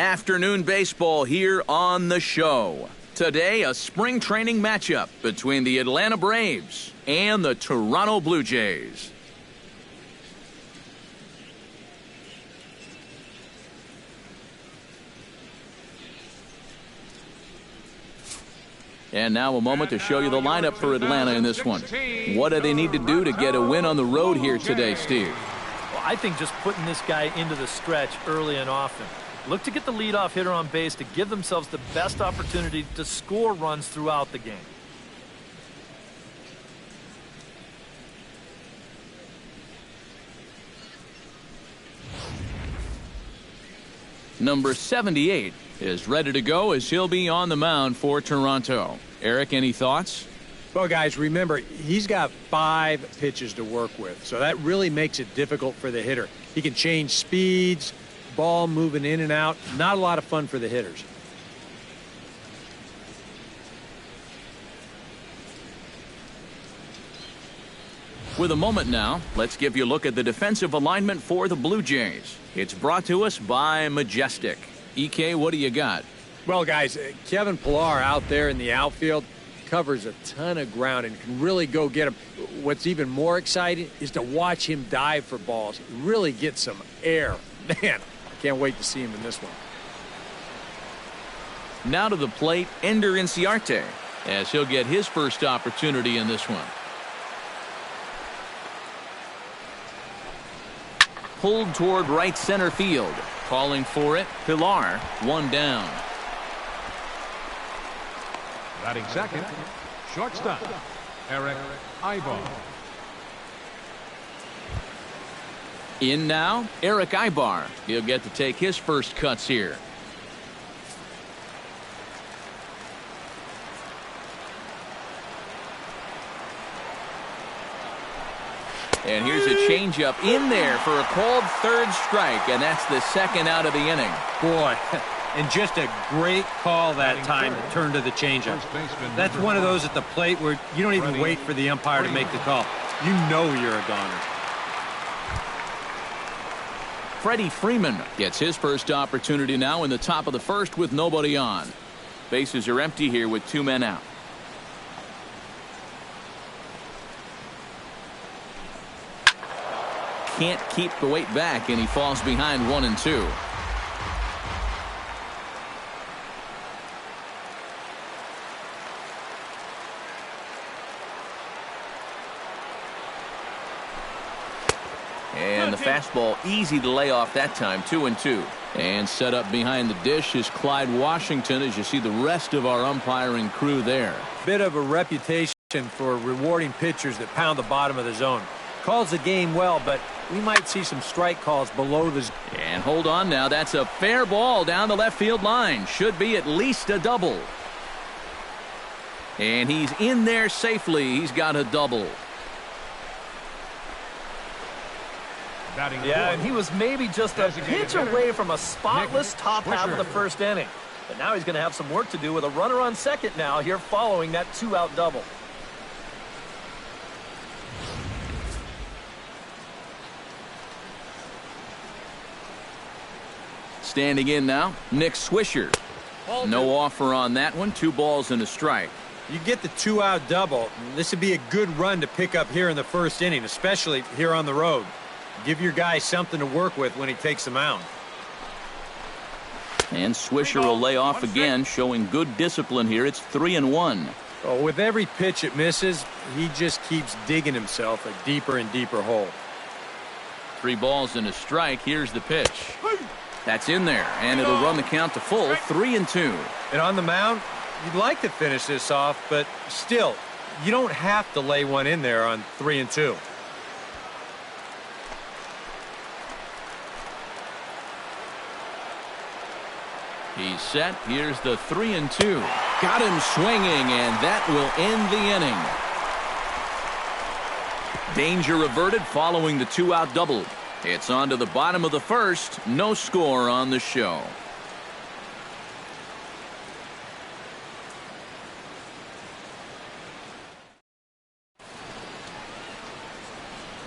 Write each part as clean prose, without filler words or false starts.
Afternoon baseball here on the show. Today, a spring training matchup between the Atlanta Braves and the Toronto Blue Jays. And now a moment to show you the lineup for Atlanta in this one. What do they need to do to get a win on the road here today, Steve? Well, I think just putting this guy into the stretch early and often. Look to get the leadoff hitter on base to give themselves the best opportunity to score runs throughout the game. Number 78 is ready to go as he'll be on the mound for Toronto. Eric, any thoughts? Well, guys, remember, he's got 5 pitches to work with, so that really makes it difficult for the hitter. He can change speeds, ball moving in and out. Not a lot of fun for the hitters. With a moment now, let's give you a look at the defensive alignment for the Blue Jays. It's brought to us by Majestic. EK, what do you got? Well, guys, Kevin Pillar out there in the outfield covers a ton of ground and can really go get him. What's even more exciting is to watch him dive for balls, really get some air. Man, I can't wait to see him in this one. Now to the plate, Ender Inciarte, as he'll get his first opportunity in this one. Pulled toward right center field. Calling for it, Pillar, one down. Batting second, shortstop, Eric Ibar. In now, Eric Ibar. He'll get to take his first cuts here. And here's a changeup in there for a called third strike, and that's the second out of the inning. Boy, and just a great call that time to turn to the changeup. That's one of those at the plate where you don't even wait for the umpire to make the call. You know you're a goner. Freddie Freeman gets his first opportunity now in the top of the first with nobody on. Bases are empty here with 2 men out. Can't keep the weight back, and he falls behind 1 and 2. And the fastball easy to lay off that time, 2 and 2. And set up behind the dish is Clyde Washington, as you see the rest of our umpiring crew there. Bit of a reputation for rewarding pitchers that pound the bottom of the zone. Calls the game well, but we might see some strike calls below the zone. And hold on now, that's a fair ball down the left field line. Should be at least a double. And he's in there safely. He's got a double. Yeah, and he was maybe just a pitch away from a spotless top half of the first inning. But now he's going to have some work to do with a runner on second now here following that 2-out double. Standing in now, Nick Swisher. No offer on that one. 2 balls and a strike. You get the 2-out double. This would be a good run to pick up here in the first inning, especially here on the road. Give your guy something to work with when he takes the mound. And Swisher will lay off again, showing good discipline here. It's 3 and 1. Oh, with every pitch it misses, he just keeps digging himself a deeper and deeper hole. 3 balls and a strike. Here's the pitch. That's in there, and it'll run the count to full, 3 and 2. And on the mound, you'd like to finish this off, but still, you don't have to lay one in there on 3 and 2. He's set. Here's the 3 and 2. Got him swinging, and that will end the inning. Danger averted following the 2-out double. It's on to the bottom of the first. No score on the show.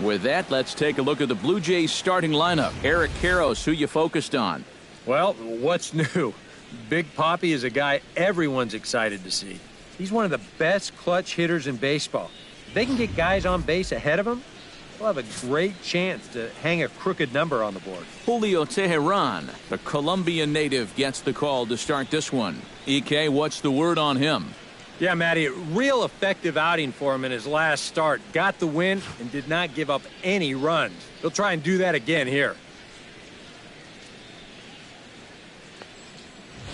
With that, let's take a look at the Blue Jays starting lineup. Eric Karros, who you focused on? Well, what's new? Big Papi is a guy everyone's excited to see. He's one of the best clutch hitters in baseball. If they can get guys on base ahead of him, they'll have a great chance to hang a crooked number on the board. Julio Teheran, the Colombian native, gets the call to start this one. EK, what's the word on him? Yeah, Matty, real effective outing for him in his last start. Got the win and did not give up any runs. He'll try and do that again here.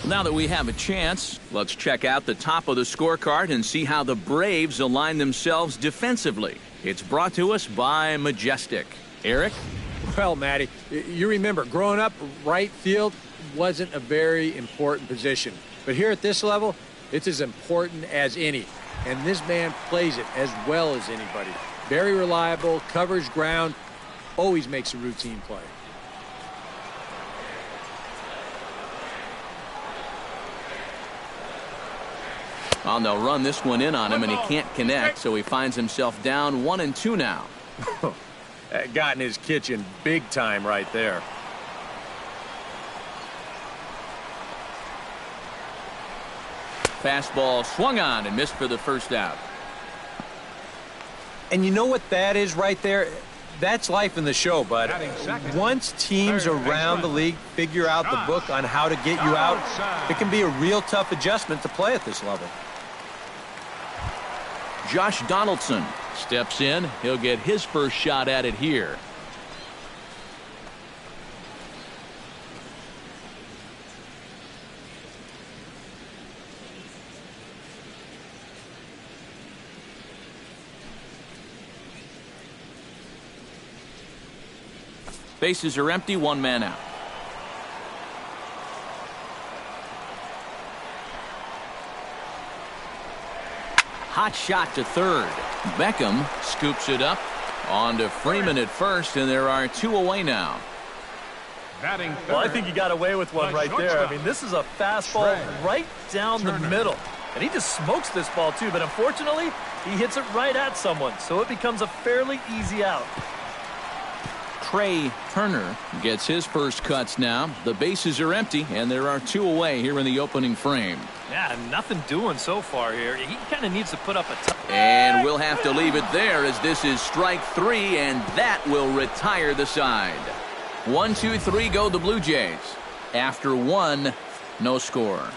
Now that we have a chance, let's check out the top of the scorecard and see how the Braves align themselves defensively. It's brought to us by Majestic. Eric? Well, Matty, you remember growing up, right field wasn't a very important position. But here at this level, it's as important as any. And this man plays it as well as anybody. Very reliable, covers ground, always makes a routine play. Well, they'll run this one in on him, and he can't connect, so he finds himself down 1-2 now. Got in his kitchen big time right there. Fastball swung on and missed for the first out. And you know what that is right there? That's life in the show, bud. Once teams around the league figure out the book on how to get you out, it can be a real tough adjustment to play at this level. Josh Donaldson steps in. He'll get his first shot at it here. Bases are empty, one man out. Hot shot to third. Beckham scoops it up. On to Freeman at first, and there are two away now. Well, I think he got away with one right there. I mean, this is a fastball right down the middle. And he just smokes this ball, too. But unfortunately, he hits it right at someone. So it becomes a fairly easy out. Trey Turner gets his first cuts now. The bases are empty, and there are two away here in the opening frame. Yeah, nothing doing so far here. He kind of needs to put up a And we'll have to leave it there as this is strike three, and that will retire the side. 1-2-3 go the Blue Jays. After one, no score.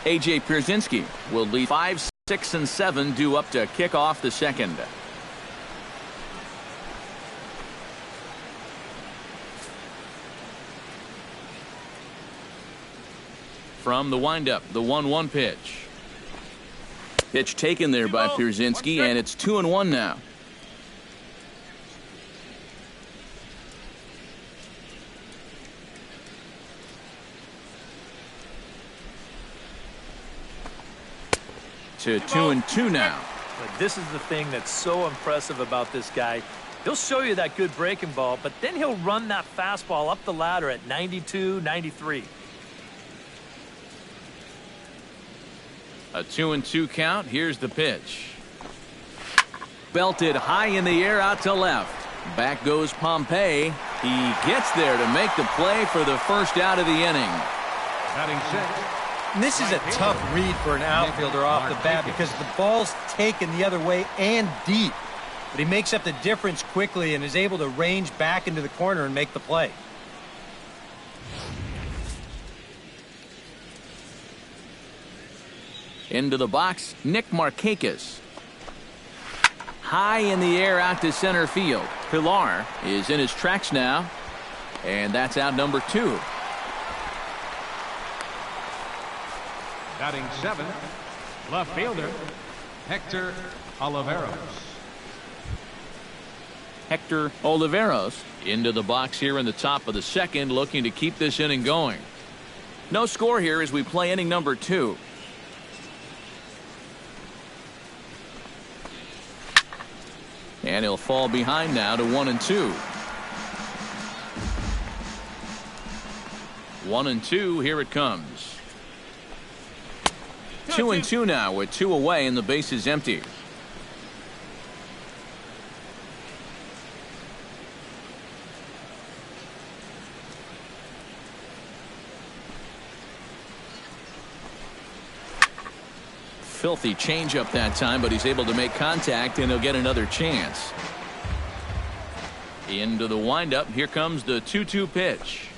A.J. Pierzynski will lead 5, 6, and 7 due up to kick off the second. From the windup, the 1-1 pitch. Pitch taken there by Pierzynski, and it's 2-1 now. To 2-2 now. But this is the thing that's so impressive about this guy. He'll show you that good breaking ball, but then he'll run that fastball up the ladder at 92, 93. A 2-2 count. Here's the pitch. Belted high in the air out to left. Back goes Pompey. He gets there to make the play for the first out of the inning. Batting sixth. And this is a tough read for an outfielder off the bat because the ball's taken the other way and deep. But he makes up the difference quickly and is able to range back into the corner and make the play. Into the box, Nick Markakis. High in the air out to center field. Pilar is in his tracks now. And that's out number 2. Batting seventh, left fielder, Hector Oliveros. Hector Oliveros into the box here in the top of the second, looking to keep this inning going. No score here as we play inning number 2. And he'll fall behind now to 1-2. 1-2, here it comes. 2-2 now with 2 away and the base is empty. Filthy changeup that time, but he's able to make contact and he'll get another chance. Into the windup. Here comes the 2-2 pitch.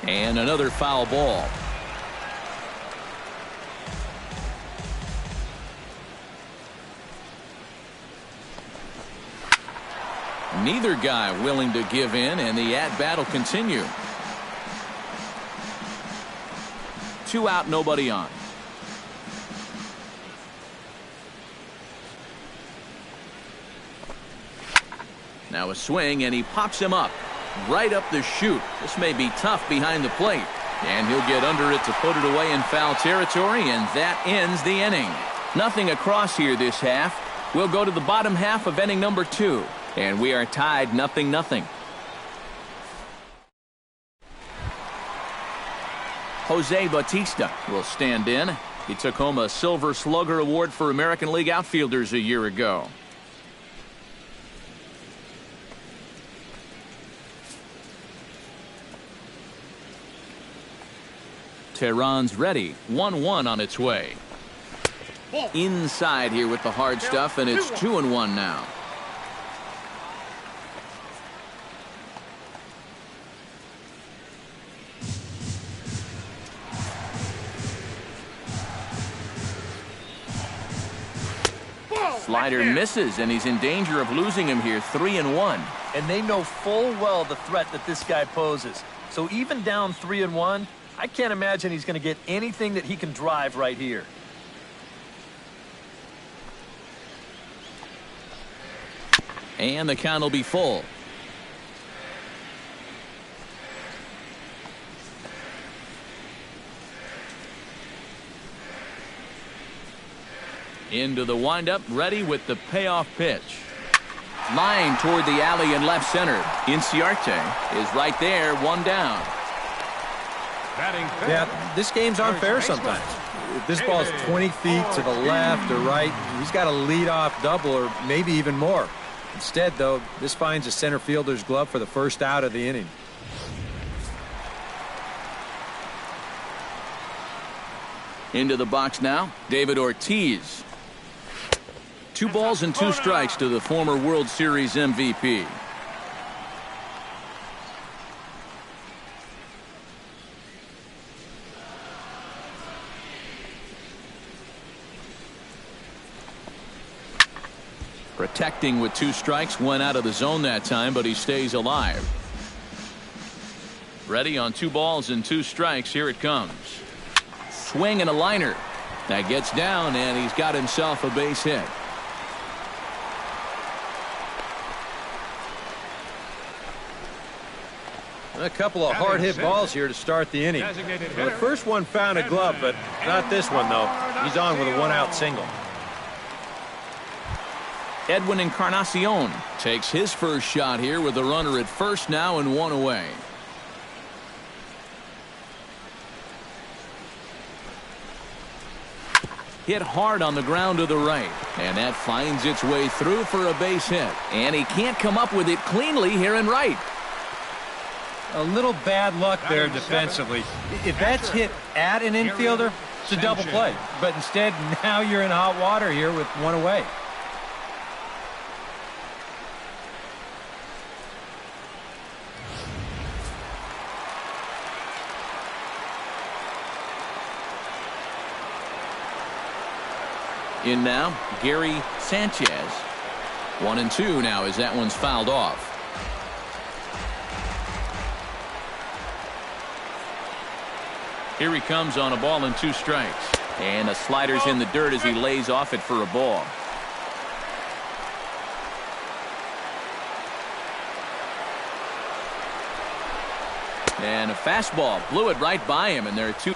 And another foul ball. Neither guy willing to give in, and the at-bat will continue. 2 out, nobody on. Now a swing, and he pops him up. Right up the chute. This may be tough behind the plate. And he'll get under it to put it away in foul territory, and that ends the inning. Nothing across here this half. We'll go to the bottom half of inning number 2. And we are tied 0-0. Jose Bautista will stand in. He took home a Silver Slugger Award for American League outfielders a year ago. Tehran's ready. 1-1 on its way. Inside here with the hard stuff, and it's 2-1 now. Slider misses, and he's in danger of losing him here. 3-1. And they know full well the threat that this guy poses. So even down 3-1, I can't imagine he's going to get anything that he can drive right here. And the count will be full. Into the windup, ready with the payoff pitch. Line toward the alley in left center. Inciarte is right there, 1 down. Yeah, this game's unfair sometimes. If this ball's 20 feet to the left or right, he's got a lead-off double or maybe even more. Instead, though, this finds a center fielder's glove for the first out of the inning. Into the box now, David Ortiz. 2 balls and 2 strikes to the former World Series MVP. Protecting with 2 strikes, went out of the zone that time, but he stays alive. Ready on 2 balls and 2 strikes. Here it comes. Swing and a liner. That gets down, and he's got himself a base hit. A couple of hard-hit balls here to start the inning. Well, the first one found a glove, but not this one, though. He's on with a 1-out single. Edwin Encarnacion takes his first shot here with a runner at first now and 1 away. Hit hard on the ground to the right, and that finds its way through for a base hit. And he can't come up with it cleanly here in right. A little bad luck there defensively. If that's hit at an infielder, it's a double play. But instead, now you're in hot water here with 1 away. In now, Gary Sanchez. 1-2 now as that one's fouled off. Here he comes on a ball and 2 strikes. And a slider's in the dirt as he lays off it for a ball. And a fastball blew it right by him, and there are 2.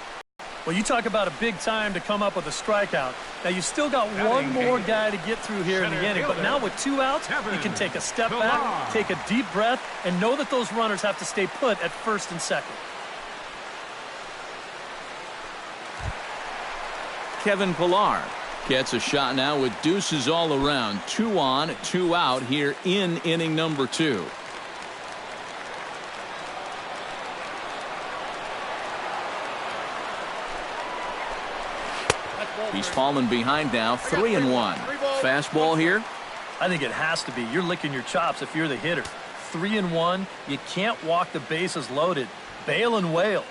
Well, you talk about a big time to come up with a strikeout. Now, you still got one more guy to get through here in the inning, but now with 2 outs, you can take a step back, take a deep breath, and know that those runners have to stay put at first and second. Kevin Pillar. Gets a shot now with deuces all around. 2 on, 2 out here in inning number 2. He's fallen behind now, 3-1. Fastball here. I think it has to be. You're licking your chops if you're the hitter. 3-1. You can't walk the bases loaded. Bail and wail.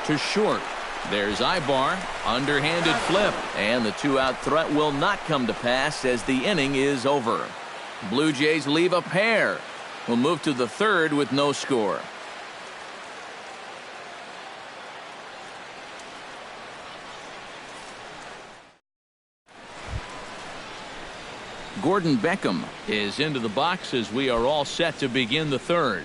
To short. There's Ibar. Underhanded flip. And the 2-out threat will not come to pass as the inning is over. Blue Jays leave a pair. We'll move to the 3rd with no score. Gordon Beckham is into the box as we are all set to begin the 3rd.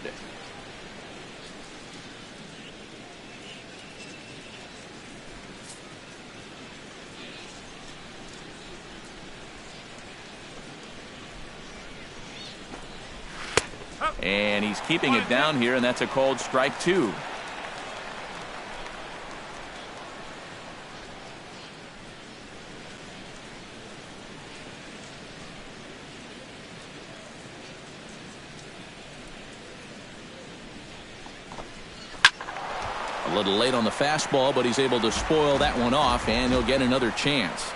And he's keeping it down here, and that's a called strike 2. A little late on the fastball, but he's able to spoil that one off, and he'll get another chance.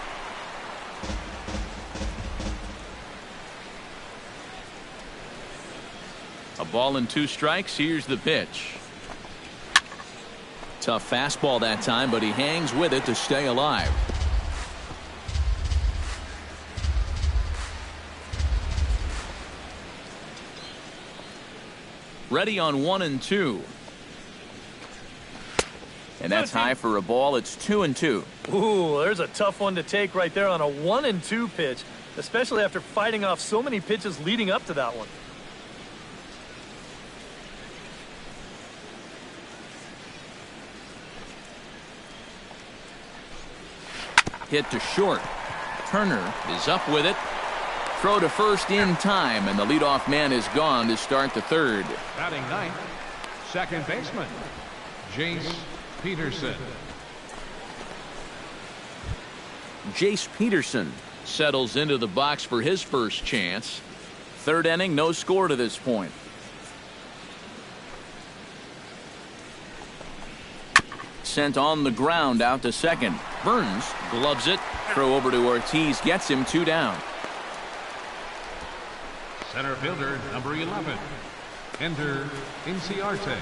A ball and 2 strikes. Here's the pitch. Tough fastball that time, but he hangs with it to stay alive. Ready on 1-2. And that's high for a ball. It's 2-2. Ooh, there's a tough one to take right there on a 1-2 pitch, especially after fighting off so many pitches leading up to that one. Hit to short. Turner is up with it. Throw to first in time, and the leadoff man is gone to start the 3rd. Batting 9th, second baseman, Jace Peterson. Jace Peterson settles into the box for his first chance. 3rd inning, no score to this point. Sent on the ground out to second. Burns gloves it. Throw over to Ortiz gets him 2 down. Center fielder number 11, Ender Inciarte.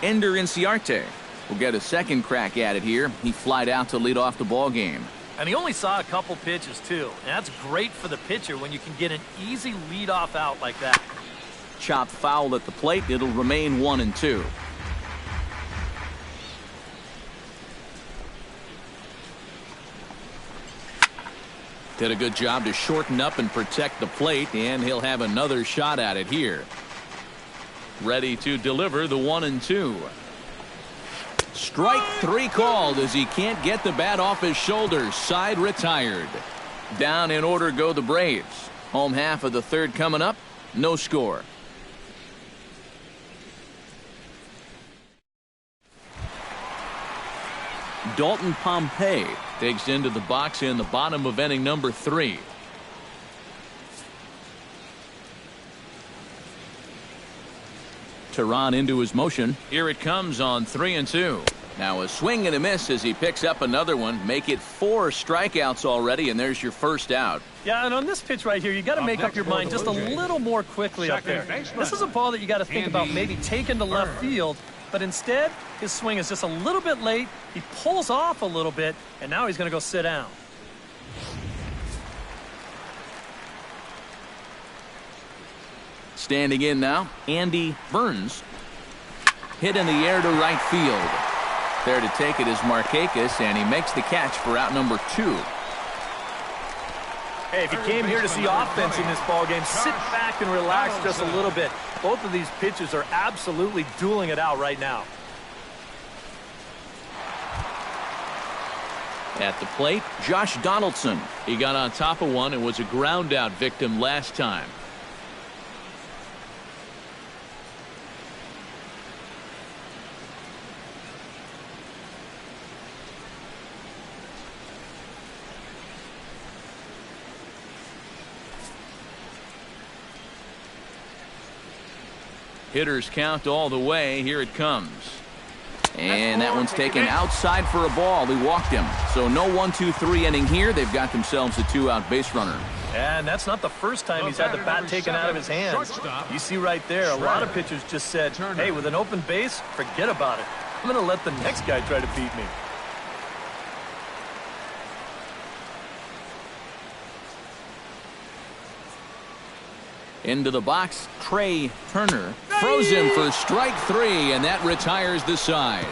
Ender Inciarte will get a second crack at it here. He flied out to lead off the ball game. And he only saw a couple pitches too. And that's great for the pitcher when you can get an easy leadoff out like that. Chopped foul at the plate. It'll remain 1-2. Did a good job to shorten up and protect the plate, and he'll have another shot at it here. Ready to deliver the 1-2. Strike 3 called as he can't get the bat off his shoulders. Side retired. Down in order go the Braves. Home half of the 3rd coming up. No score. Dalton Pompey digs into the box in the bottom of inning number 3. Tehran into his motion. Here it comes on 3-2. Now a swing and a miss as he picks up another one. Make it 4 strikeouts already, and there's your first out. Yeah, and on this pitch right here, you got to make up your mind just a little more quickly up there. This is a ball that you got to think about maybe taking to left field, but instead his swing is just a little bit late. He pulls off a little bit, and now he's going to go sit down. Standing in now, Andy Burns. Hit in the air to right field. There to take it is Markakis, and he makes the catch for out number 2. Hey, if you came here to see offense in this ballgame, sit back and relax just a little bit. Both of these pitchers are absolutely dueling it out right now. At the plate, Josh Donaldson. He got on top of one and was a ground out victim last time. Hitters count all the way. Here it comes. And that one's taken outside for a ball. He walked him. So no 1-2-3 inning here. They've got themselves a 2-out base runner. And that's not the first time he's had the bat taken out of his hands. You see right there, a lot of pitchers just said, hey, with an open base, forget about it. I'm going to let the next guy try to beat me. Into the box, Trey Turner throws him for strike 3, and that retires the side.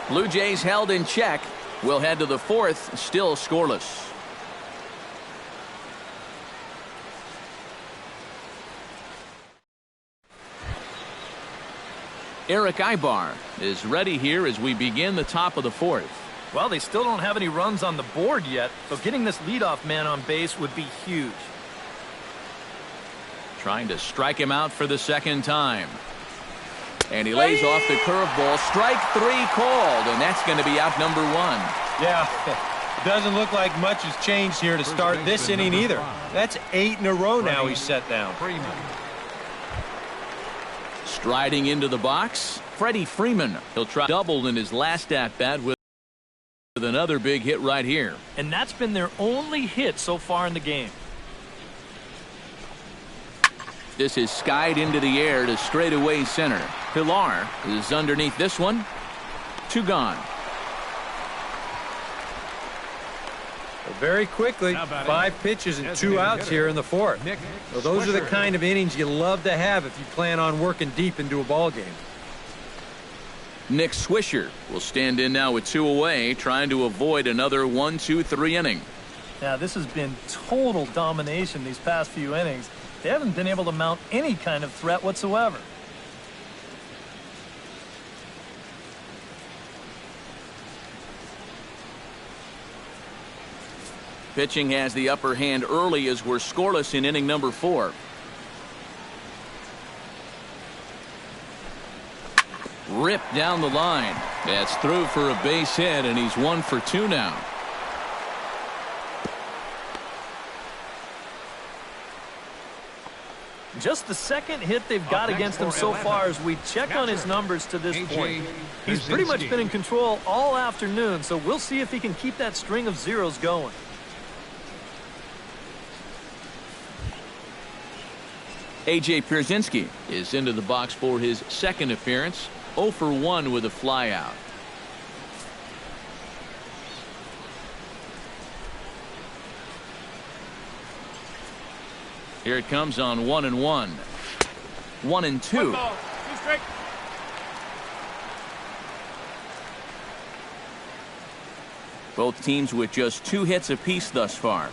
Blue Jays held in check. We'll head to the 4th, still scoreless. Eric Ibar is ready here as we begin the top of the 4th. Well, they still don't have any runs on the board yet, so getting this leadoff man on base would be huge. Trying to strike him out for the second time. And he lays off the curveball. Strike 3 called, and that's going to be out number 1. Yeah, it doesn't look like much has changed here to start this inning either. That's 8 in a row now he's set down. Striding into the box, Freddie Freeman. He'll try doubled in his last at-bat with another big hit right here. And that's been their only hit so far in the game. This is skied into the air to straightaway center. Pilar is underneath this one. 2 gone. Well, very quickly, 5 pitches and 2 outs here in the 4th. So those are the kind of innings you love to have if you plan on working deep into a ball game. Nick Swisher will stand in now with 2 away, trying to avoid another 1-2-3 inning. Now, this has been total domination these past few innings. They haven't been able to mount any kind of threat whatsoever. Pitching has the upper hand early as we're scoreless in inning number 4. Ripped down the line. That's through for a base hit, and he's 1 for 2 now. Just the second hit they've got against him so far as we check on his numbers to this point. He's pretty much been in control all afternoon, so we'll see if he can keep that string of zeros going. A.J. Pierzynski is into the box for his second appearance. 0 for 1 with a flyout. Here it comes on 1-1. 1-2. Both teams with just 2 hits apiece thus far.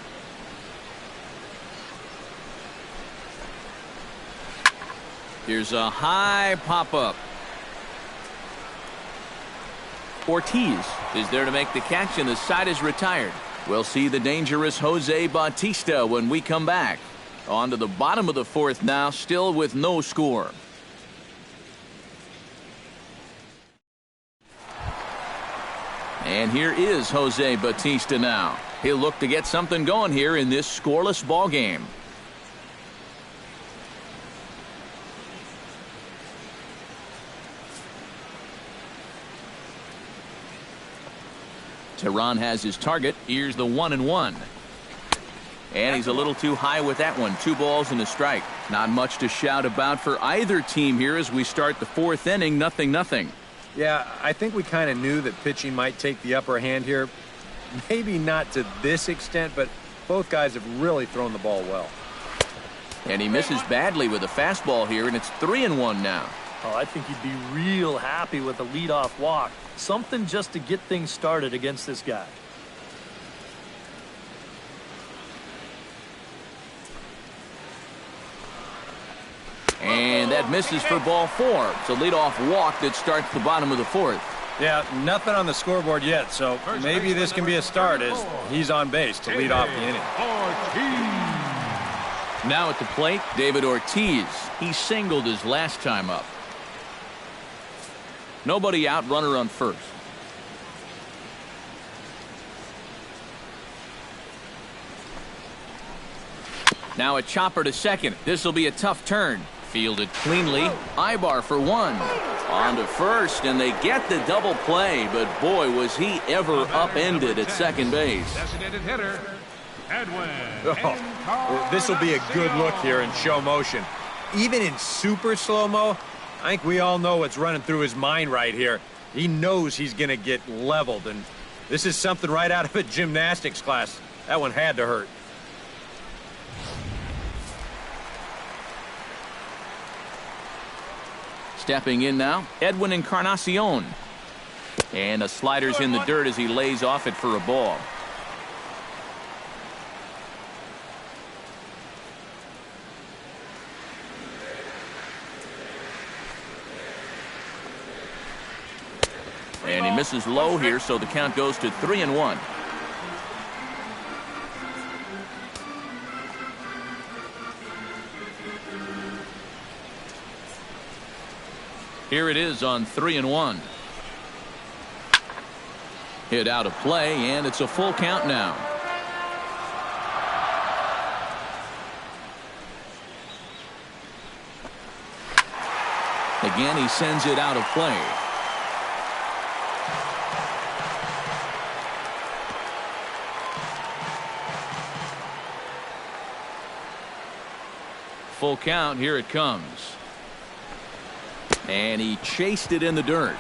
Here's a high pop-up. Ortiz is there to make the catch, and the side is retired. We'll see the dangerous Jose Bautista when we come back. On to the bottom of the 4th now, still with no score. And here is Jose Bautista now. He'll look to get something going here in this scoreless ball game. Tehran has his target. Here's the 1-1. And he's a little too high with that one. 2 balls and a strike. Not much to shout about for either team here as we start the 4th inning. 0-0. Yeah, I think we kind of knew that pitching might take the upper hand here. Maybe not to this extent, but both guys have really thrown the ball well. And he misses badly with a fastball here, and it's 3-1 now. Oh, I think he'd be real happy with a leadoff walk. Something just to get things started against this guy. And that misses for ball 4. It's a leadoff walk that starts the bottom of the 4th. Yeah, nothing on the scoreboard yet, so maybe this can be a start as he's on base to lead off the inning. Now at the plate, David Ortiz. He singled his last time up. Nobody out, runner on first. Now a chopper to second. This will be a tough turn. Fielded cleanly. Ibar for one. On to first, and they get the double play, but boy, was he ever upended at second base. Designated hitter, Edwin. Oh, this will be a good look here in show motion. Even in super slow-mo, I think we all know what's running through his mind right here. He knows he's going to get leveled, and this is something right out of a gymnastics class. That one had to hurt. Stepping in now, Edwin Encarnacion. And a slider's in the dirt as he lays off it for a ball. And he misses low here, so the count goes to 3-1. Here it is on 3-1. Hit out of play, and it's a full count now. Again, he sends it out of play. Full count, here it comes. And he chased it in the dirt.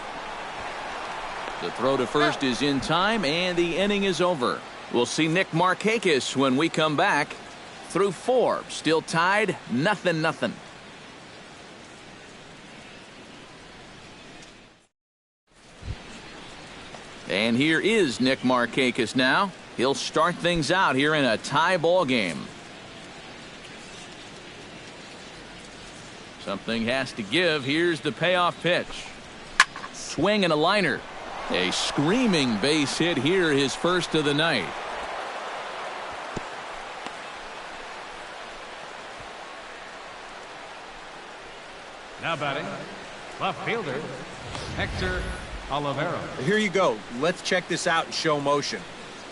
The throw to first is in time, and the inning is over. We'll see Nick Markakis when we come back. Through 4, still tied, 0-0. And here is Nick Markakis now. He'll start things out here in a tie ball game. Something has to give. Here's the payoff pitch. Swing and a liner. A screaming base hit here, his first of the night. Now batting, left fielder, Hector Olivero. Here you go. Let's check this out in show motion.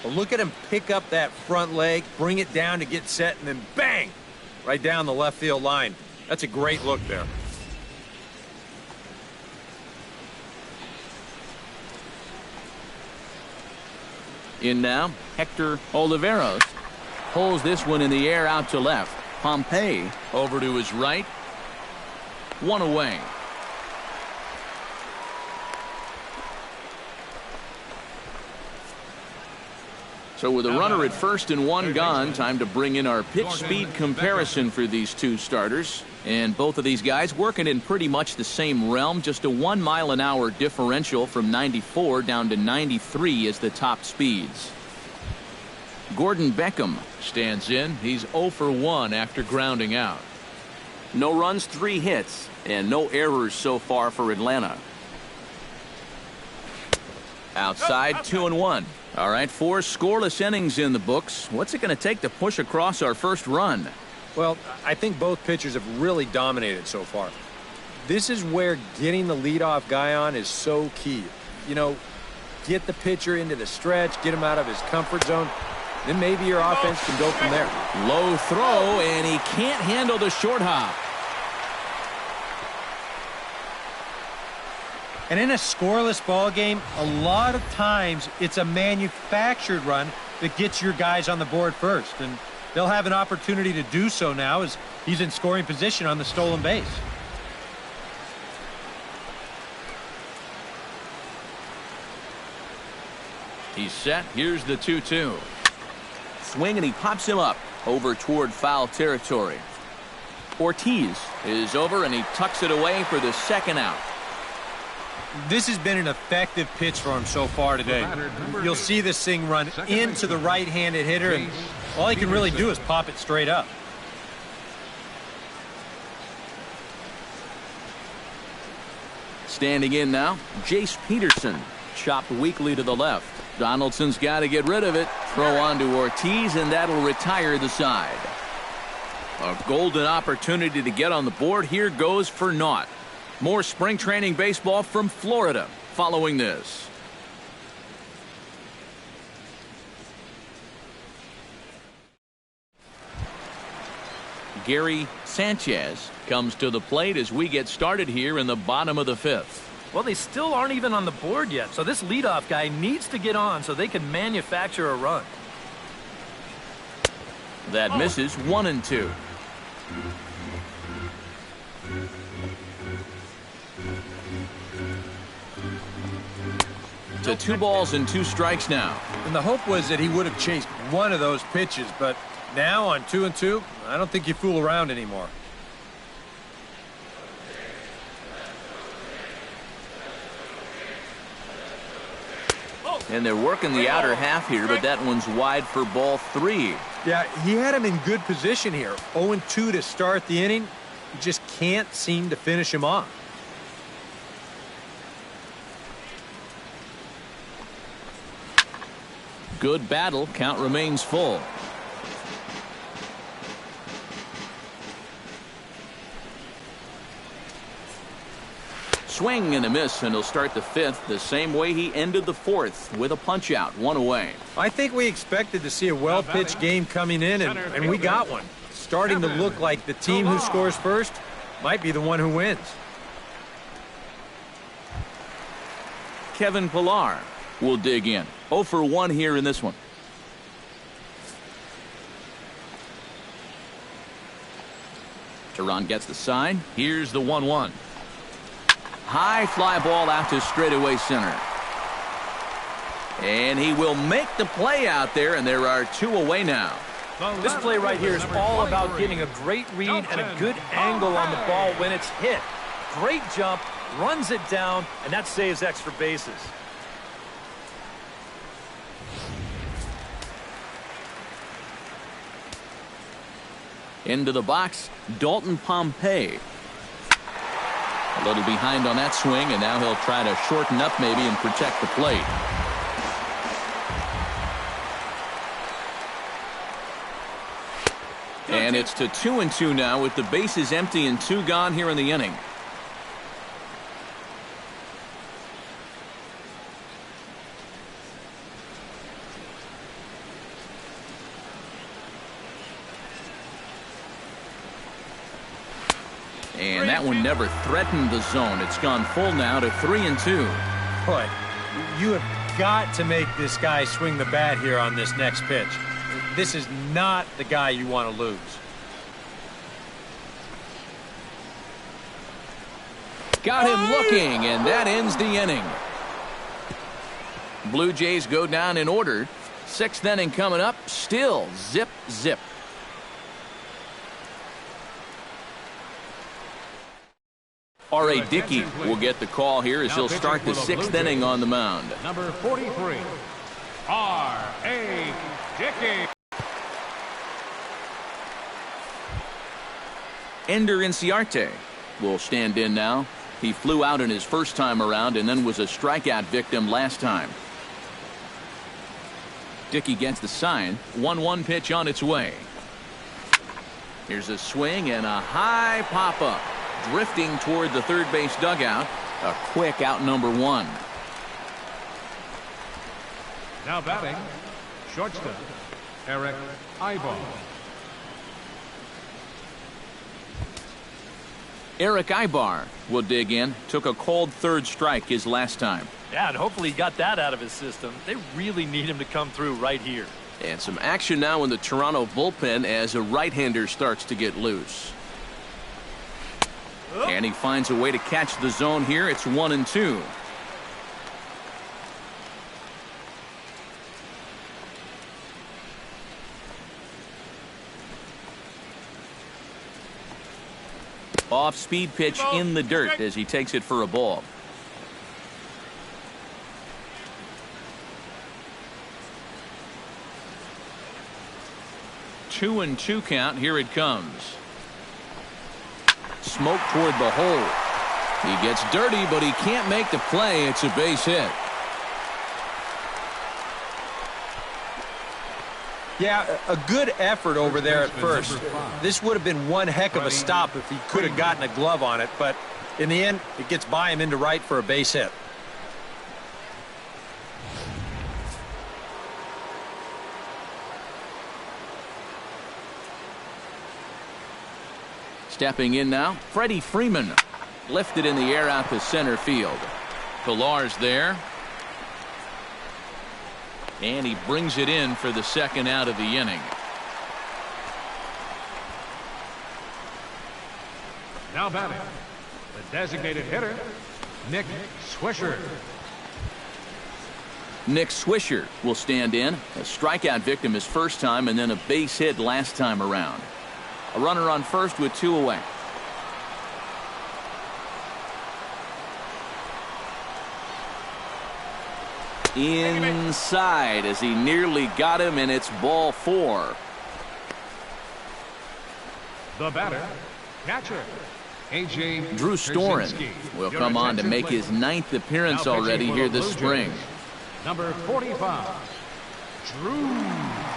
Well, look at him pick up that front leg, bring it down to get set, and then bang! Right down the left field line. That's a great look there. In now, Hector Oliveros pulls this one in the air out to left. Pompey over to his right. One away. So with a runner at first and one gone, time to bring in our pitch speed comparison for these two starters. And both of these guys working in pretty much the same realm. Just a 1 mile an hour differential from 94 down to 93 as the top speeds. Gordon Beckham stands in. He's 0 for 1 after grounding out. No runs, 3 hits, and no errors so far for Atlanta. Outside, 2-1. All right, 4 scoreless innings in the books. What's it going to take to push across our first run? Well, I think both pitchers have really dominated so far. This is where getting the leadoff guy on is so key. You know, get the pitcher into the stretch, get him out of his comfort zone, then maybe your offense can go from there. Low throw, and he can't handle the short hop. And in a scoreless ball game, a lot of times it's a manufactured run that gets your guys on the board first. And they'll have an opportunity to do so now as he's in scoring position on the stolen base. He's set. Here's the 2-2. Swing, and he pops him up over toward foul territory. Ortiz is over, and he tucks it away for the second out. This has been an effective pitch for him so far today. You'll see this thing run into the right-handed hitter, and all he can really do is pop it straight up. Standing in now, Jace Peterson. Chopped weakly to the left. Donaldson's got to get rid of it. Throw on to Ortiz, and that'll retire the side. A golden opportunity to get on the board here goes for naught. More spring training baseball from Florida following this. Gary Sanchez comes to the plate as we get started here in the bottom of the fifth. Well, they still aren't even on the board yet, so this leadoff guy needs to get on so they can manufacture a run. That misses 1-2. To 2 balls and 2 strikes now. And the hope was that he would have chased one of those pitches, but now on 2-2, I don't think you fool around anymore. And they're working the outer half here, but that one's wide for ball 3. Yeah, he had him in good position here. 0-2 to start the inning. You just can't seem to finish him off. Good battle. Count remains full. Swing and a miss, and he'll start the 5th the same way he ended the 4th with a punch out, 1 away. I think we expected to see a well-pitched game coming in, and we got one. Starting to look like the team who scores first might be the one who wins. Kevin Pillar will dig in. 0 for 1 here in this one. Teheran gets the sign. Here's the 1-1. High fly ball out to straightaway center. And he will make the play out there, and there are 2 away now. This play right here is all about getting a great read and a good angle on the ball when it's hit. Great jump, runs it down, and that saves extra bases. Into the box, Dalton Pompey. A little behind on that swing, and now he'll try to shorten up maybe and protect the plate. And it's to 2-2 now with the bases empty and 2 gone here in the inning. And that one never threatened the zone. It's gone full now to 3-2. But you have got to make this guy swing the bat here on this next pitch. This is not the guy you want to lose. Got him looking, and that ends the inning. Blue Jays go down in order. 6th inning coming up. Still zip, zip. R.A. Dickey will get the call here as he'll start the 6th inning on the mound. Number 43, R.A. Dickey. Ender Inciarte will stand in now. He flew out in his first time around and then was a strikeout victim last time. Dickey gets the sign. 1-1 pitch on its way. Here's a swing and a high pop-up. Drifting toward the third base dugout. A quick out number 1. Now batting, shortstop, Eric Ibar. Eric Ibar will dig in. Took a cold 3rd strike his last time. Yeah, and hopefully he got that out of his system. They really need him to come through right here. And some action now in the Toronto bullpen as a right-hander starts to get loose. And he finds a way to catch the zone here. It's 1-2. Off-speed pitch in the dirt as he takes it for a ball. Two and 2 count. Here it comes. Smoke toward the hole. He gets dirty, but he can't make the play. It's a base hit. Yeah, a good effort over there at first. This would have been one heck of a stop if he could have gotten a glove on it, but in the end, it gets by him into right for a base hit. Stepping in now, Freddie Freeman. Lifted in the air out to center field. Pilar's there. And he brings it in for the second out of the inning. Now batting, the designated hitter, Nick Swisher. Nick Swisher will stand in. A strikeout victim his first time and then a base hit last time around. A runner on first with 2 away. Inside as he nearly got him, and it's ball 4. The batter, catcher, A.J. Drew Storen will come on to make his 9th appearance already here this spring. Number 45, Drew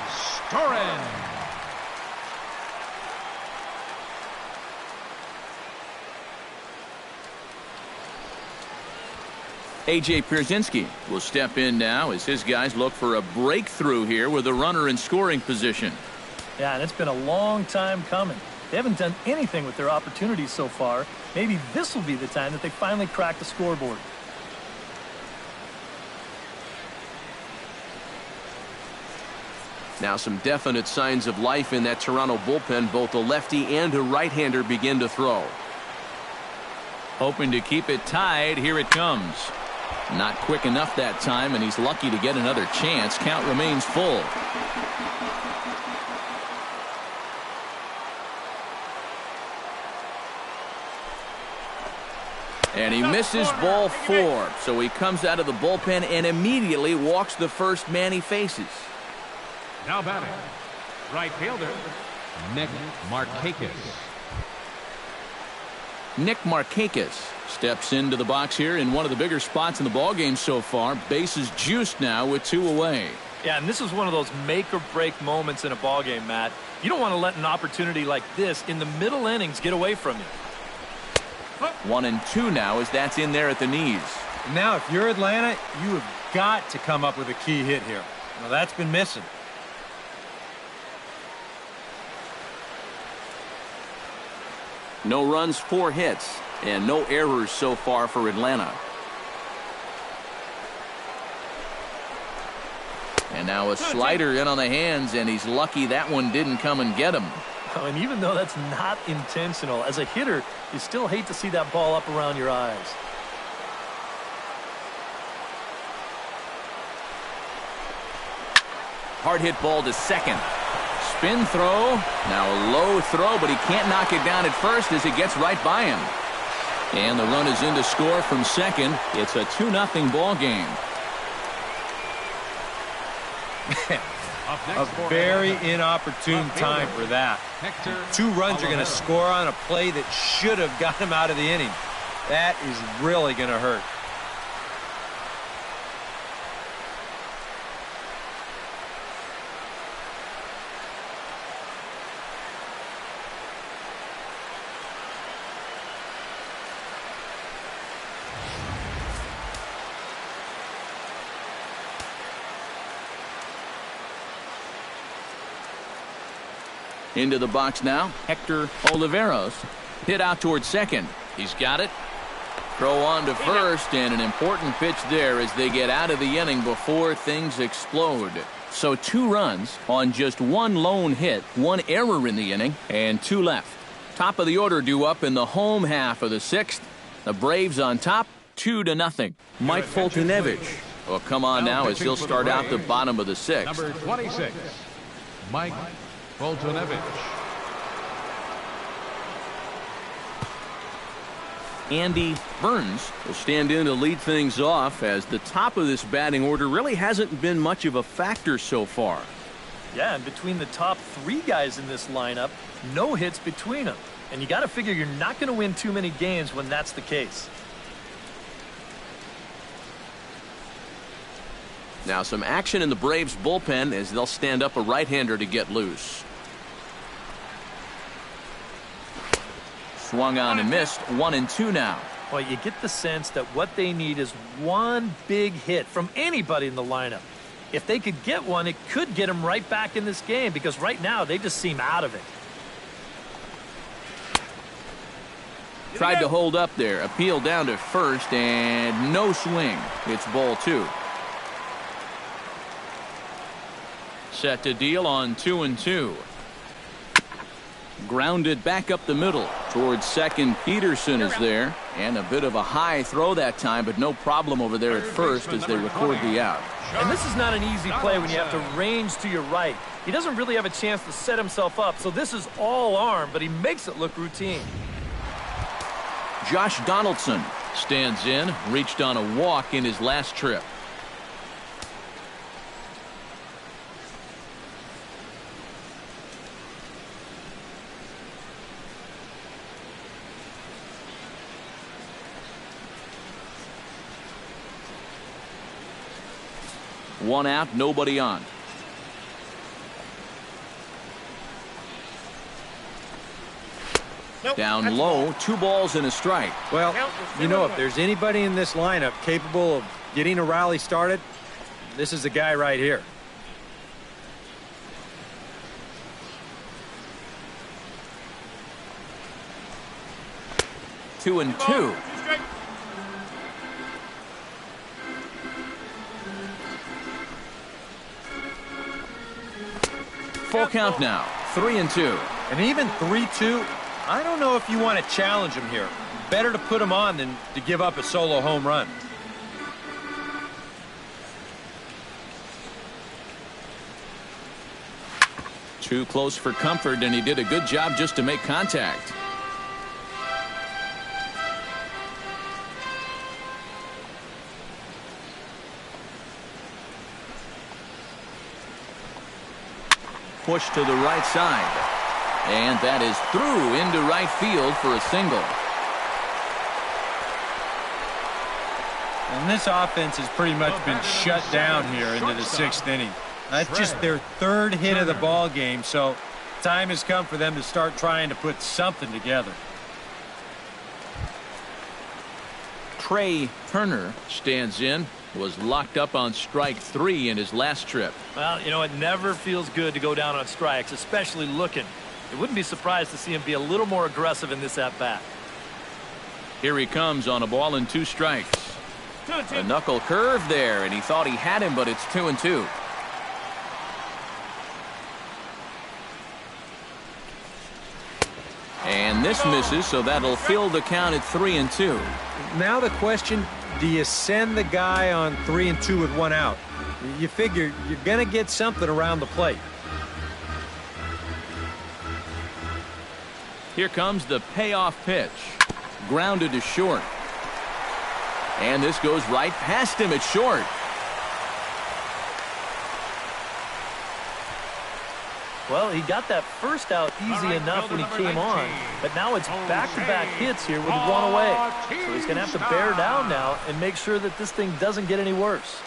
Storen. A.J. Pierzynski will step in now as his guys look for a breakthrough here with a runner in scoring position. Yeah, and it's been a long time coming. They haven't done anything with their opportunities so far. Maybe this will be the time that they finally crack the scoreboard. Now some definite signs of life in that Toronto bullpen. Both a lefty and a right-hander begin to throw. Hoping to keep it tied. Here it comes. Not quick enough that time, and he's lucky to get another chance. Count remains full. And he misses ball 4. So he comes out of the bullpen and immediately walks the first man he faces. Now batting, right fielder, Nick Markakis. Nick Markakis steps into the box here in one of the bigger spots in the ballgame so far. Bases juiced now with 2 away. Yeah, and this is one of those make or break moments in a ballgame, Matt. You don't want to let an opportunity like this in the middle innings get away from you. 1-2 now as that's in there at the knees. Now, if you're Atlanta, you have got to come up with a key hit here. Well, that's been missing. No runs, 4 hits, and no errors so far for Atlanta. And now a slider in on the hands, and he's lucky that one didn't come and get him. Oh, and even though that's not intentional, as a hitter, you still hate to see that ball up around your eyes. Hard hit ball to second. Spin throw. Now a low throw, but he can't knock it down at first as it gets right by him. And the run is in to score from second. It's a 2-0 ball game. A very inopportune time for that. 2 runs are going to score on a play that should have got him out of the inning. That is really going to hurt. Into the box now, Hector Oliveros. Hit out towards second. He's got it. Throw on to first, and an important pitch there as they get out of the inning before things explode. So 2 runs on just 1 lone hit, 1 error in the inning, and 2 left. Top of the order due up in the home half of the 6th. The Braves on top, 2-0. Mike Foltynewicz will come on now as he'll start out the bottom of the 6th. Number 26, Mike Foltynewicz. Andy Burns will stand in to lead things off as the top of this batting order really hasn't been much of a factor so far. Yeah, and between the top 3 guys in this lineup, no hits between them. And you got to figure you're not going to win too many games when that's the case. Now some action in the Braves bullpen as they'll stand up a right-hander to get loose. Swung on and missed. 1-2 now. Well, you get the sense that what they need is one big hit from anybody in the lineup. If they could get one, it could get them right back in this game because right now they just seem out of it. Tried to hold up there. Appeal down to first and no swing. It's ball 2. Set to deal on 2-2. Grounded back up the middle towards second. Peterson is there, and a bit of a high throw that time, but no problem over there at first as they record the out. And this is not an easy play when you have to range to your right. He doesn't really have a chance to set himself up, so this is all arm, but he makes it look routine. Josh Donaldson stands in, reached on a walk in his last trip. One out, nobody on. Down low, 2 balls and a strike. Well, you know, if there's anybody in this lineup capable of getting a rally started, this is the guy right here. Two and two. Full count now. 3-2. And even 3-2, I don't know if you want to challenge him here. Better to put him on than to give up a solo home run. Too close for comfort, and he did a good job just to make contact. Push to the right side. And that is through into right field for a single. And this offense has pretty much been shut down here into the 6th inning. That's just their 3rd hit of the ball game, so time has come for them to start trying to put something together. Trey Turner stands in. Was locked up on strike 3 in his last trip. Well, you know, it never feels good to go down on strikes, especially looking. It wouldn't be surprised to see him be a little more aggressive in this at-bat. Here he comes on a ball and 2 strikes. A knuckle curve there, and he thought he had him, but it's 2-2. And this misses, so that'll fill the count at 3-2. Now the question, do you send the guy on 3-2 with 1 out? You figure you're going to get something around the plate. Here comes the payoff pitch. Grounded to short. And this goes right past him at short. Well, he got that first out easy enough when he came on, but now it's back-to-back hits here with 1 away. So he's going to have to bear down now and make sure that this thing doesn't get any worse.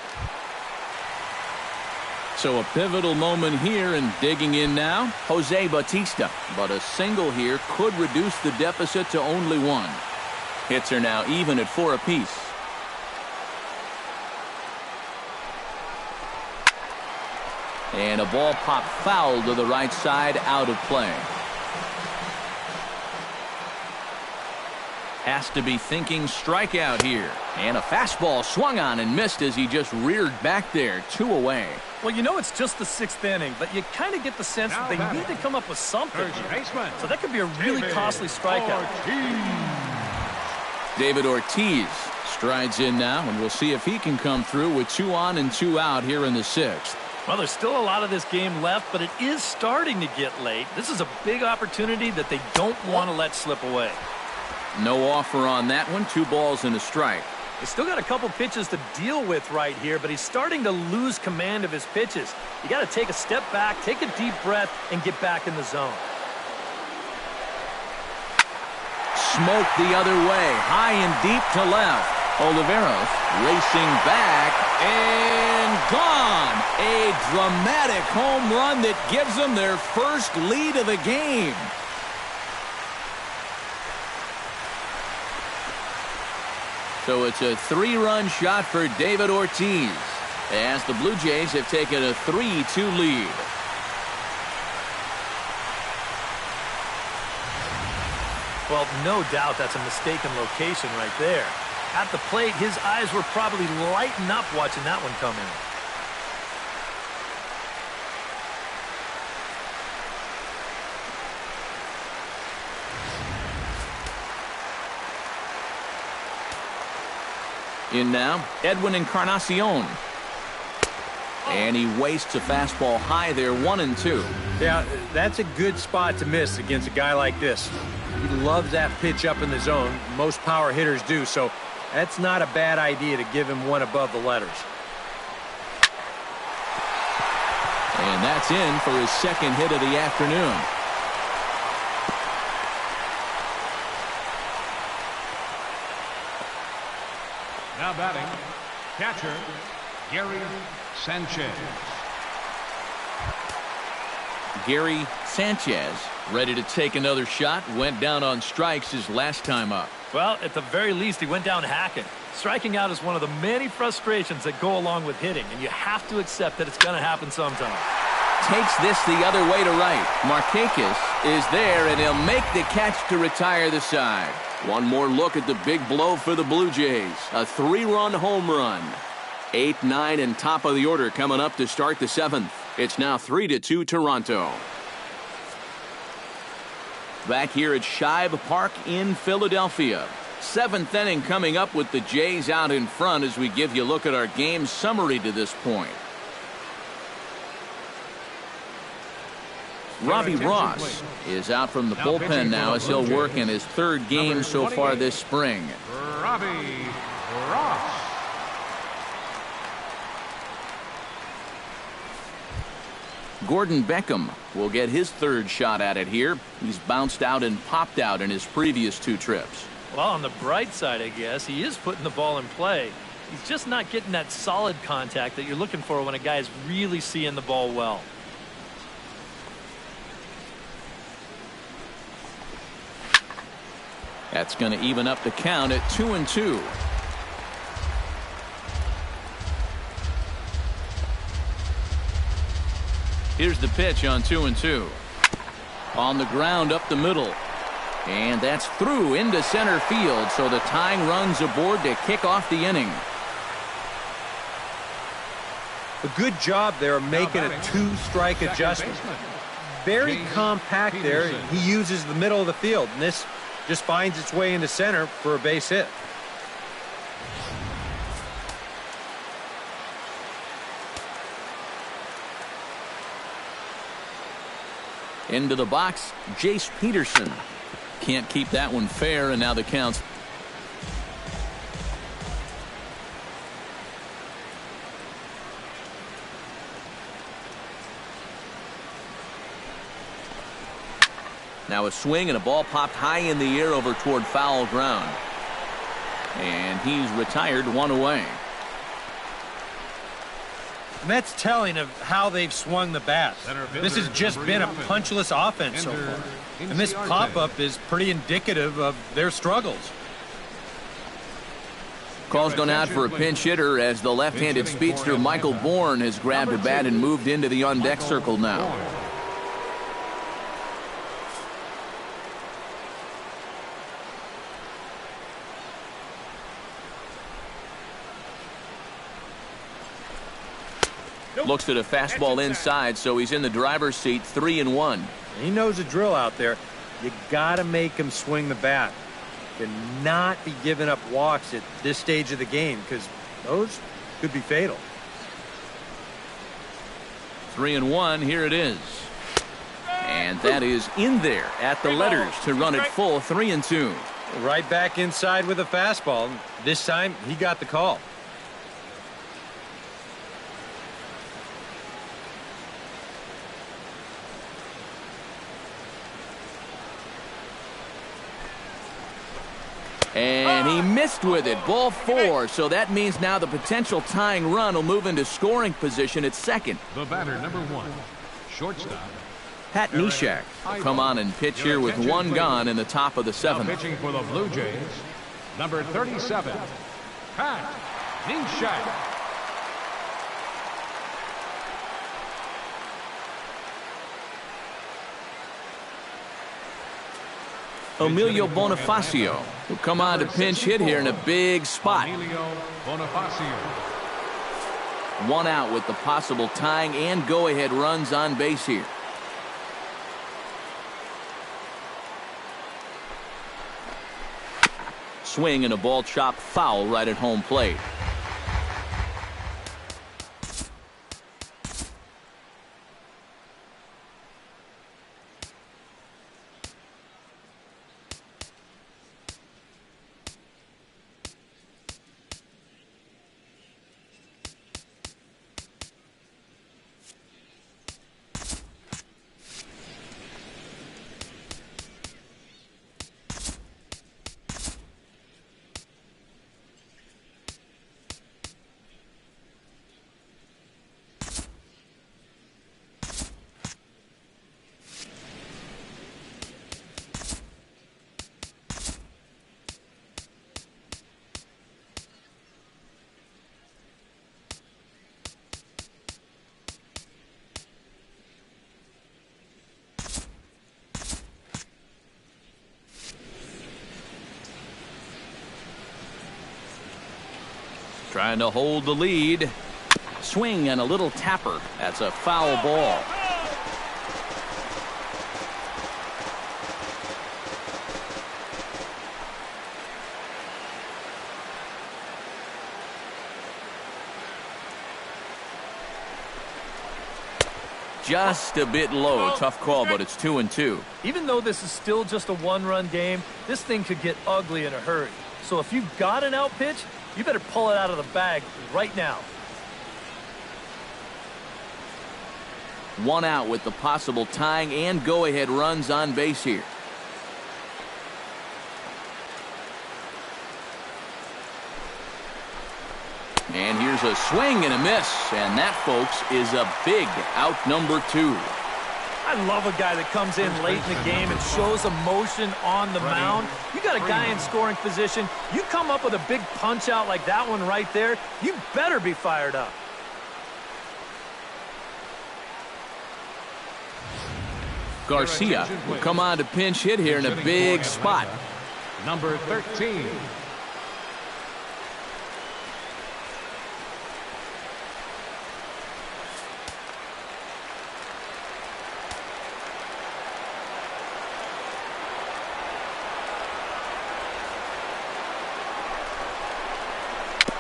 So a pivotal moment here, and digging in now, Jose Bautista. But a single here could reduce the deficit to only 1. Hits are now even at 4 apiece. And a ball popped foul to the right side, out of play. Has to be thinking strikeout here. And a fastball swung on and missed as he just reared back there. 2 away. Well, you know it's just the 6th inning, but you kind of get the sense that they need to come up with something. So that could be a really costly strikeout. David Ortiz strides in now, and we'll see if he can come through with 2 on and 2 out here in the 6th. Well, there's still a lot of this game left, but it is starting to get late. This is a big opportunity that they don't want to let slip away. No offer on that one. 2 balls and a strike. He's still got a couple pitches to deal with right here, but he's starting to lose command of his pitches. You got to take a step back, take a deep breath, and get back in the zone. smoked the other way, high and deep to left. Oliveros racing back and gone. A dramatic home run that gives them their first lead of the game. So it's a 3-run shot for David Ortiz as the Blue Jays have taken a 3-2 lead. Well, no doubt that's a mistaken location right there. At the plate, his eyes were probably lighting up watching that one come in. In now, Edwin Encarnacion. And he wastes a fastball high there, 1-2. Yeah, that's a good spot to miss against a guy like this. He loves that pitch up in the zone. Most power hitters do, so that's not a bad idea to give him one above the letters. And that's in for his second hit of the afternoon. Now batting, catcher, Gary Sanchez. Gary Sanchez ready to take another shot. Went down on strikes his last time up. Well, at the very least, he went down hacking. Striking out is one of the many frustrations that go along with hitting, and you have to accept that it's going to happen sometime. Takes this the other way to right. Markakis is there, and he'll make the catch to retire the side. One more look at the big blow for the Blue Jays. A 3-run home run. 8, 9, and top of the order coming up to start the 7th. It's now 3-2 Toronto. Back here at Shibe Park in Philadelphia. 7th inning coming up with the Jays out in front as we give you a look at our game summary to this point. Robbie Ross is out from the bullpen now as he'll work in his 3rd game so far this spring. Robbie Ross. Gordon Beckham will get his 3rd shot at it here. He's bounced out and popped out in his previous 2 trips. Well, on the bright side, I guess, he is putting the ball in play. He's just not getting that solid contact that you're looking for when a guy is really seeing the ball well. That's going to even up the count at 2-2. Here's the pitch on 2-2. On the ground up the middle. And that's through into center field, so the tying run's aboard to kick off the inning. A good job there of making a 2-strike adjustment. Very compact there. He uses the middle of the field, and this just finds its way into center for a base hit. Into the box, Jace Peterson. Can't keep that one fair, and now the count's. Now a swing and a ball popped high in the air over toward foul ground. And he's retired, 1 away. And that's telling of how they've swung the bat. This has just been a punchless offense so far. And this pop-up is pretty indicative of their struggles. Call's gone out for a pinch hitter as the left-handed speedster Michael Bourne has grabbed a bat and moved into the on-deck circle now. Looks at a fastball inside, so he's in the driver's seat, 3-1. He knows the drill out there. You got to make him swing the bat. Cannot be giving up walks at this stage of the game because those could be fatal. 3-1, here it is. And that is in there at the letters to run it full, 3-2. Right back inside with a fastball. This time, he got the call. And he missed with it. Ball 4. So that means now the potential tying run will move into scoring position at second. The batter, number 1, shortstop. Pat Neshek will come on and pitch here with one gone in the top of the Now 7th. pitching for the Blue Jays, number 37, Pat Neshek. Emilio Bonifacio will come on to pinch hit here in a big spot. Emilio Bonifacio. One out with the possible tying and go-ahead runs on base here. Swing and a ball chopped foul right at home plate. Trying to hold the lead. Swing and a little tapper. That's a foul ball. Just a bit low. Tough call, but it's 2-2. Even though this is still just a one-run game, this thing could get ugly in a hurry. So if you've got an out pitch, you better pull it out of the bag right now. One out with the possible tying and go-ahead runs on base here. And here's a swing and a miss. And that, folks, is a big out number 2. I love a guy that comes in late in the game and shows emotion on the mound. You got a guy in scoring position. You come up with a big punch out like that one right there, you better be fired up. Garcia will come on to pinch hit here in a big spot. Number 13.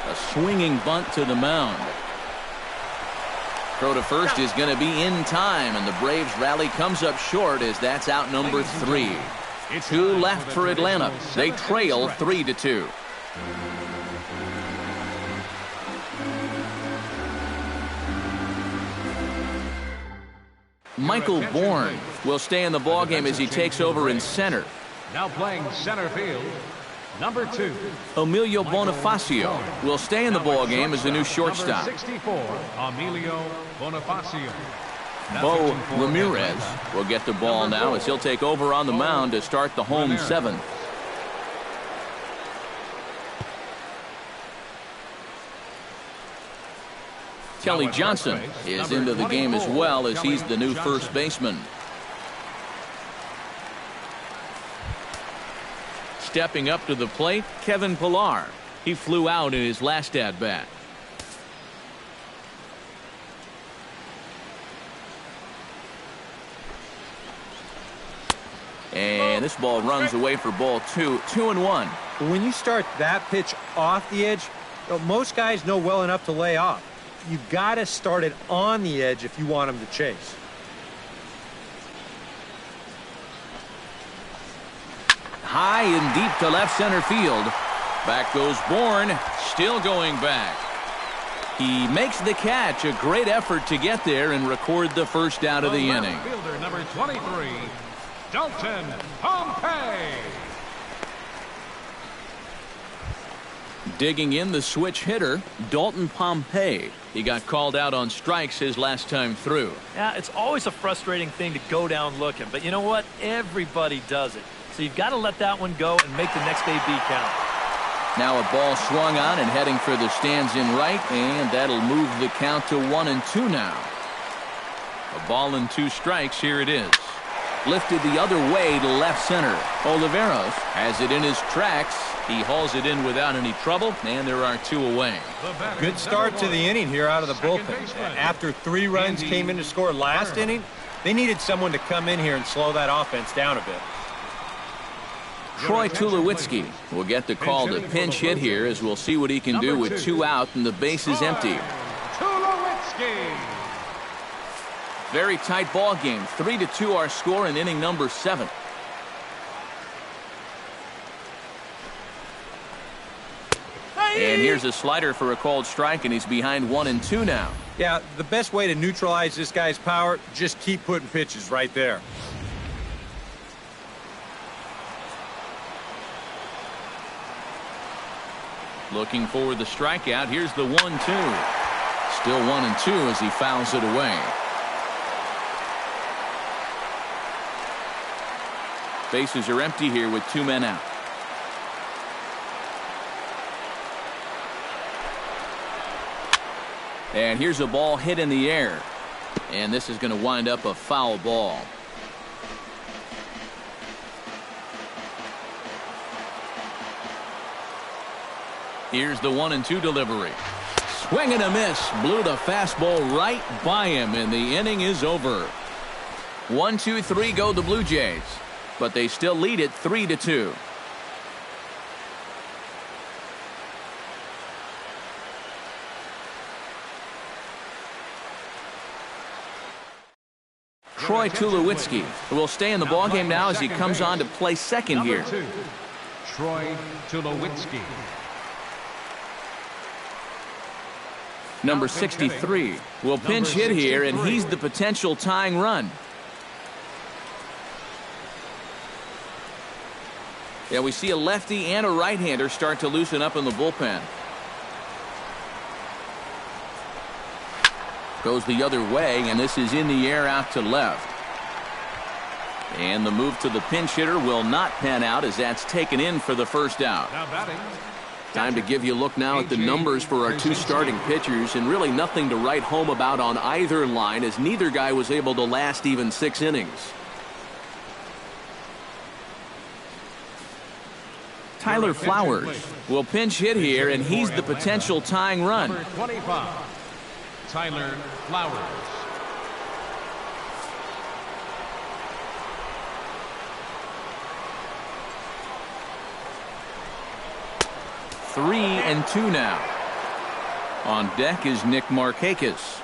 A swinging bunt to the mound. Throw to first is going to be in time, and the Braves rally comes up short as that's out number 3. 2 left for Atlanta. They trail 3-2. Michael Bourne will stay in the ballgame as he takes over in center. Now playing center field, number 2. Emilio Bonifacio will stay in the ballgame as the new shortstop. Number 64, Emilio Bonifacio. Bo Ramirez will get the ball now as he'll take over on the mound to start the home 7th. Kelly Johnson is into the game as well as he's the new first baseman. Stepping up to the plate, Kevin Pillar. He flew out in his last at-bat. And this ball runs away for ball 2. 2-1. When you start that pitch off the edge, most guys know well enough to lay off. You've got to start it on the edge if you want them to chase. High and deep to left center field. Back goes Bourne, still going back. He makes the catch. A great effort to get there and record the first out of the inning. Fielder number 23, Dalton Pompey. Digging in, the switch hitter, Dalton Pompey. He got called out on strikes his last time through. Yeah, it's always a frustrating thing to go down looking, but you know what? Everybody does it. So you've got to let that one go and make the next AB count. Now a ball swung on and heading for the stands in right, and that'll move the count to 1-2 now. A ball and 2 strikes. Here it is. Lifted the other way to left center. Oliveros has it in his tracks. He hauls it in without any trouble, and there are 2 away. Good start to the inning here out of the bullpen. After 3 runs came in to score last inning, they needed someone to come in here and slow that offense down a bit. Troy Tulowitzki will get the call to pinch hit here, as we'll see what he can do with 2 out and the base is empty. Tulowitzki. Very tight ball game. 3-2 our score in inning number 7. And here's a slider for a called strike, and he's behind 1-2 now. Yeah, the best way to neutralize this guy's power, just keep putting pitches right there. Looking for the strikeout. Here's the 1-2. Still 1-2 as he fouls it away. Bases are empty here with 2 men out. And here's a ball hit in the air. And this is going to wind up a foul ball. Here's the 1-2 delivery. Swing and a miss. Blew the fastball right by him, and the inning is over. 1-2-3 go the Blue Jays, but they still lead it 3-2. Troy Tulowitzki will stay in the ballgame now as he comes on to play second here. Number 2, Troy Tulowitzki. Number 63 will pinch hit here, and he's the potential tying run. Yeah, we see a lefty and a right-hander start to loosen up in the bullpen. Goes the other way, and this is in the air out to left. And the move to the pinch hitter will not pan out, as that's taken in for the first out. Now batting. Time to give you a look now at the numbers for our 2 starting pitchers, and really nothing to write home about on either line, as neither guy was able to last even 6 innings. Tyler Flowers will pinch hit here, and he's the potential tying run. Number 25, Tyler Flowers. Three and 2 now. On deck is Nick Markakis.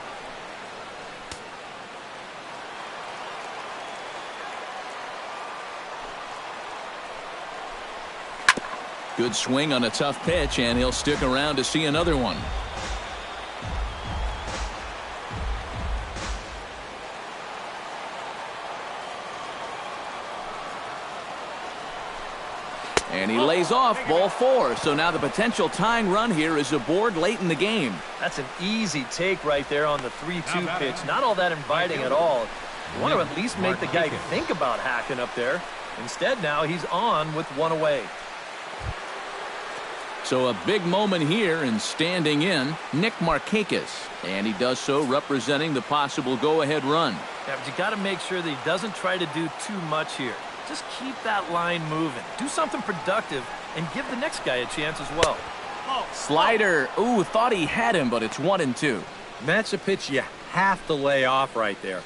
Good swing on a tough pitch, and he'll stick around to see another one. And he lays off, ball 4. So now the potential tying run here is aboard late in the game. That's an easy take right there on the 3-2 pitch. Not all that inviting at all. You want to at least make the guy think about hacking up there. Instead, now he's on with 1 away. So a big moment here, and standing in, Nick Markakis. And he does so representing the possible go-ahead run. Yeah, but you got to make sure that he doesn't try to do too much here. Just keep that line moving. Do something productive and give the next guy a chance as well. Slider. Ooh, thought he had him, but it's 1-2. That's a pitch you have to lay off right there.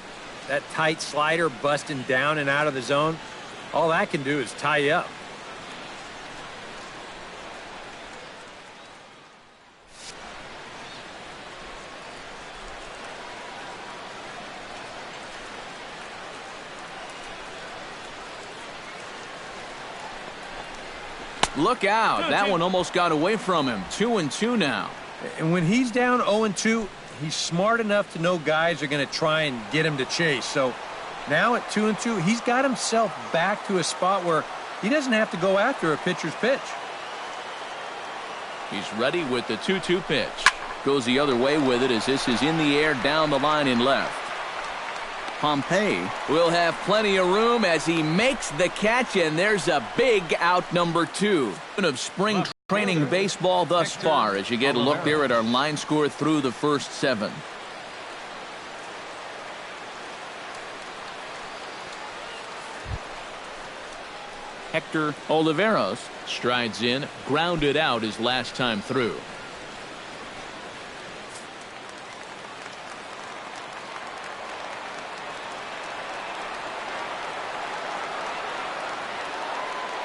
That tight slider busting down and out of the zone, all that can do is tie you up. Look out. That one almost got away from him. 2-2 now. And when he's down 0-2, he's smart enough to know guys are going to try and get him to chase. So now at 2-2, he's got himself back to a spot where he doesn't have to go after a pitcher's pitch. He's ready with the 2-2 pitch. Goes the other way with it as this is in the air down the line in left. Pompey will have plenty of room as he makes the catch, and there's a big out, number 2. Of spring training baseball thus far as you get a look there at our line score through the first 7. Hector Oliveros strides in, grounded out his last time through.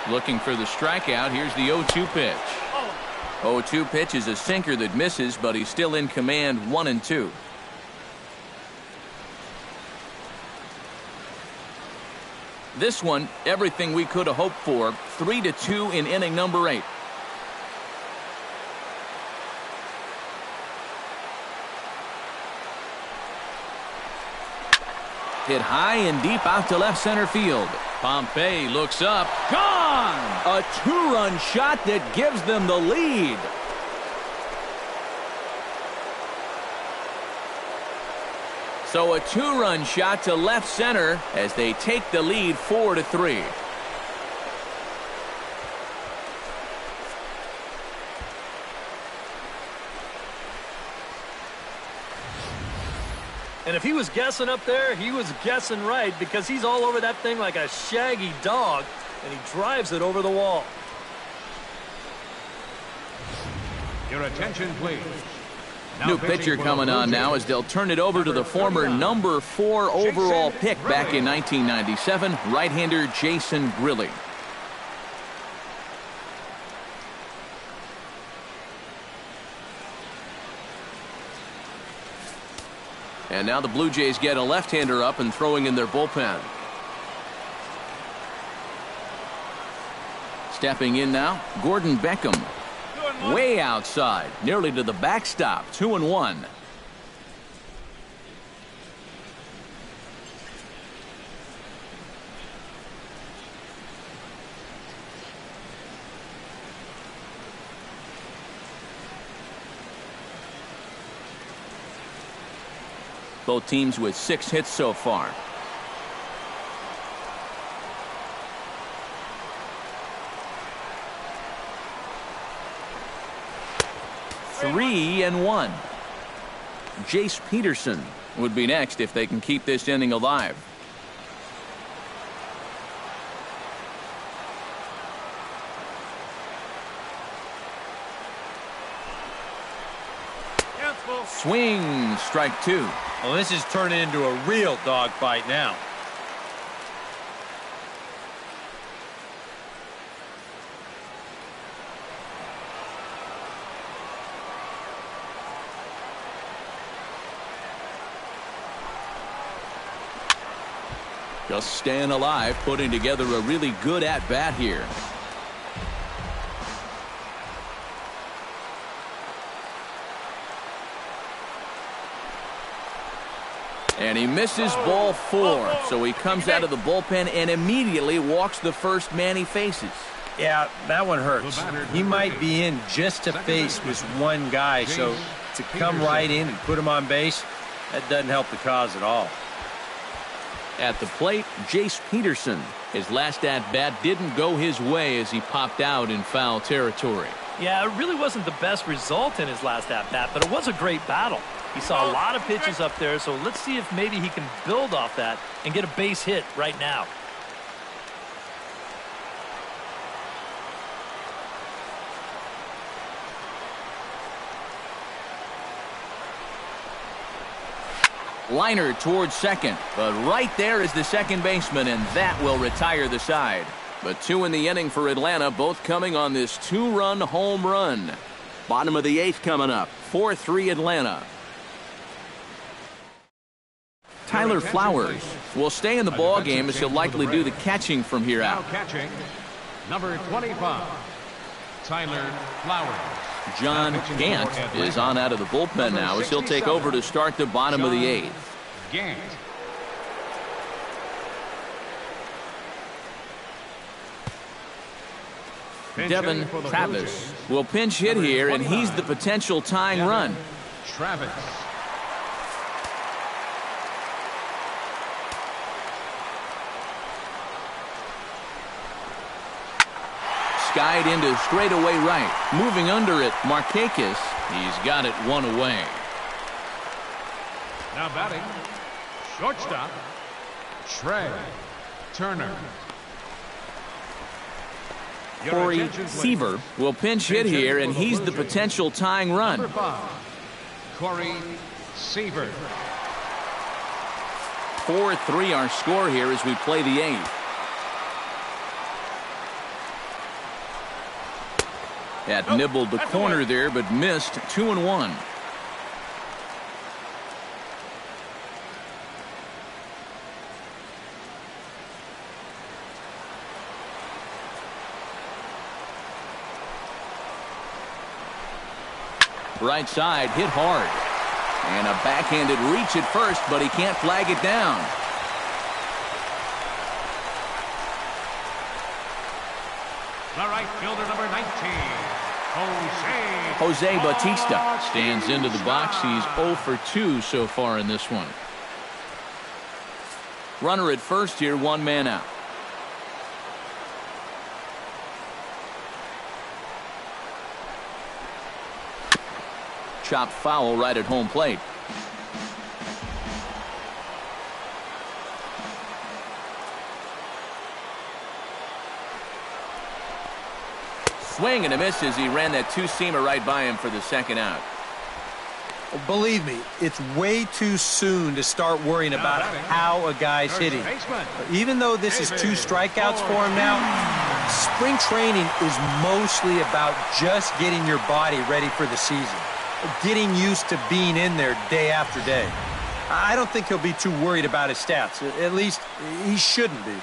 Looking for the strikeout. Here's the 0-2 pitch. 0-2 pitch is a sinker that misses, but he's still in command, 1-2. This one, everything we could have hoped for. 3-2 in inning number 8. Hit high and deep out to left center field. Pompey looks up. Gone! A 2-run shot that gives them the lead. So a 2-run shot to left center as they take the lead 4-3. And if he was guessing up there, he was guessing right, because he's all over that thing like a shaggy dog, and he drives it over the wall. Your attention, please. New pitcher coming on now as they'll turn it over to the former number 4 overall pick back in 1997, right-hander Jason Grilli. And now the Blue Jays get a left-hander up and throwing in their bullpen. Stepping in now, Gordon Beckham. Way outside, nearly to the backstop, 2-1. Both teams with 6 hits so far. Three and 1. Jace Peterson would be next if they can keep this inning alive. Swing, strike 2. Well, this is turning into a real dogfight now. Just staying alive, putting together a really good at-bat here. And he misses ball 4. So he comes out of the bullpen and immediately walks the first man he faces. Yeah, that one hurts. He might be in just to face this one guy, so to come right in and put him on base, that doesn't help the cause at all. At the plate, Jace Peterson. His last at-bat didn't go his way as he popped out in foul territory. Yeah, it really wasn't the best result in his last at-bat, but it was a great battle. He saw a lot of pitches up there, so let's see if maybe he can build off that and get a base hit right now. Liner towards second, but right there is the second baseman, and that will retire the side. But 2 in the inning for Atlanta, both coming on this 2-run home run. Bottom of the 8th coming up, 4-3 Atlanta. Tyler Flowers will stay in the ball game as he'll likely do the catching from here out. Now catching, number 25, Tyler Flowers. John Gant is on out of the bullpen now as he'll take over to start the bottom of the 8th. Gant. Devin Travis will pinch hit here, and he's the potential tying run. Travis. Skied into straightaway right. Moving under it, Markakis. He's got it one away. Now batting, shortstop, Trey Turner. Corey Seaver will pinch hit here, and he's the potential tying run. Number 5, Corey Seaver. 4-3 our score here as we play the 8th. That nibbled the corner there, but missed. 2-1. Right side, hit hard. And a backhanded reach at first, but he can't flag it down. The right fielder, number 19, Jose Bautista stands into the box. He's 0 for 2 so far in this one. Runner at first here, one man out. Chopped foul right at home plate. Swing and a miss as he ran that two-seamer right by him for the second out. Believe me, it's way too soon to start worrying about how a guy's hitting. Even though this is 2 strikeouts for him now, spring training is mostly about just getting your body ready for the season. Getting used to being in there day after day. I don't think he'll be too worried about his stats. At least, he shouldn't be.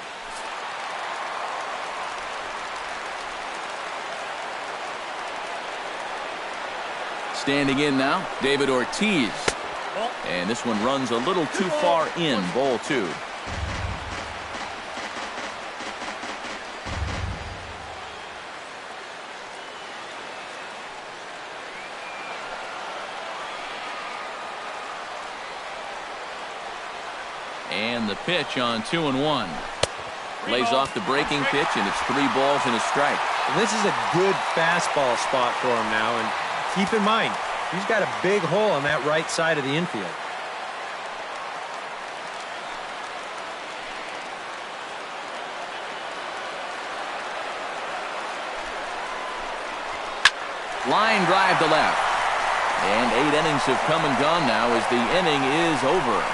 Standing in now, David Ortiz. And this one runs a little too far in, ball 2. And the pitch on 2-1. Lays off the breaking pitch, and it's 3 balls and a strike. This is a good fastball spot for him now, and keep in mind, he's got a big hole on that right side of the infield. Line drive to left. And 8 innings have come and gone now as the inning is over.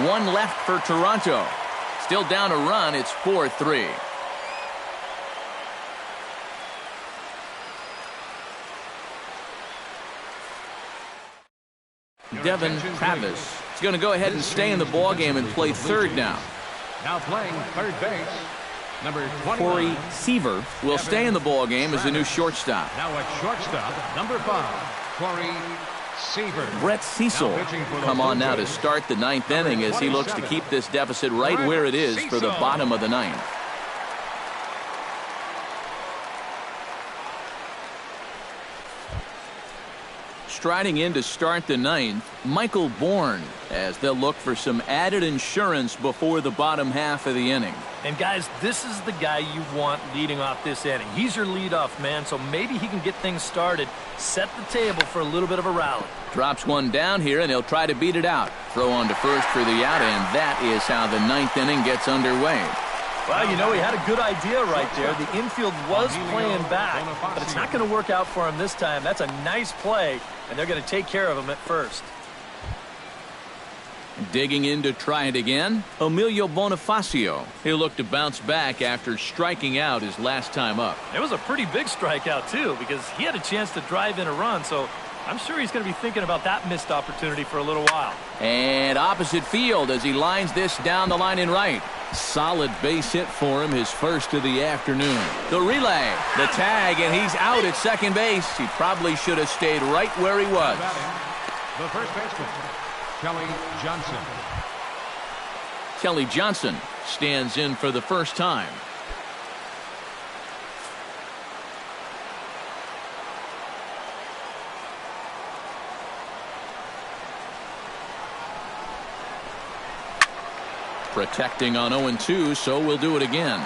1 left for Toronto. Still down a run. It's 4-3. Devin Travis is going to go ahead and stay in the ballgame and play third now. Now playing third base, number 21. Corey Seaver will stay in the ballgame as the new shortstop. Now at shortstop, number 5, Corey Seaver. Brett Cecil come on now to start the 9th inning as he looks to keep this deficit right where it is for the bottom of the 9th. Striding in to start the 9th, Michael Bourne, as they'll look for some added insurance before the bottom half of the inning. And guys, this is the guy you want leading off this inning. He's your leadoff man, so maybe he can get things started, set the table for a little bit of a rally. Drops one down here, and he'll try to beat it out. Throw on to first for the out, and that is how the 9th inning gets underway. Well, you know, he had a good idea right there. The infield was playing back, but it's not going to work out for him this time. That's a nice play, and they're going to take care of him at first. Digging in to try it again, Emilio Bonifacio. He'll look to bounce back after striking out his last time up. It was a pretty big strikeout, too, because he had a chance to drive in a run, so I'm sure he's going to be thinking about that missed opportunity for a little while. And opposite field as he lines this down the line in right. Solid base hit for him, his first of the afternoon. The relay, the tag, and he's out at second base. He probably should have stayed right where he was. The first baseman, Kelly Johnson. Kelly Johnson stands in for the first time. Protecting on 0-2, so we'll do it again.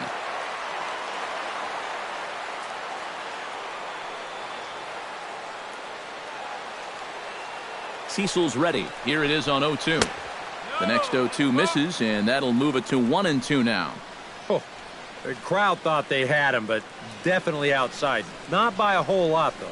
Cecil's ready. Here it is on 0-2. The next 0-2 misses, and that'll move it to 1-2 now. Oh, the crowd thought they had him, but definitely outside. Not by a whole lot, though.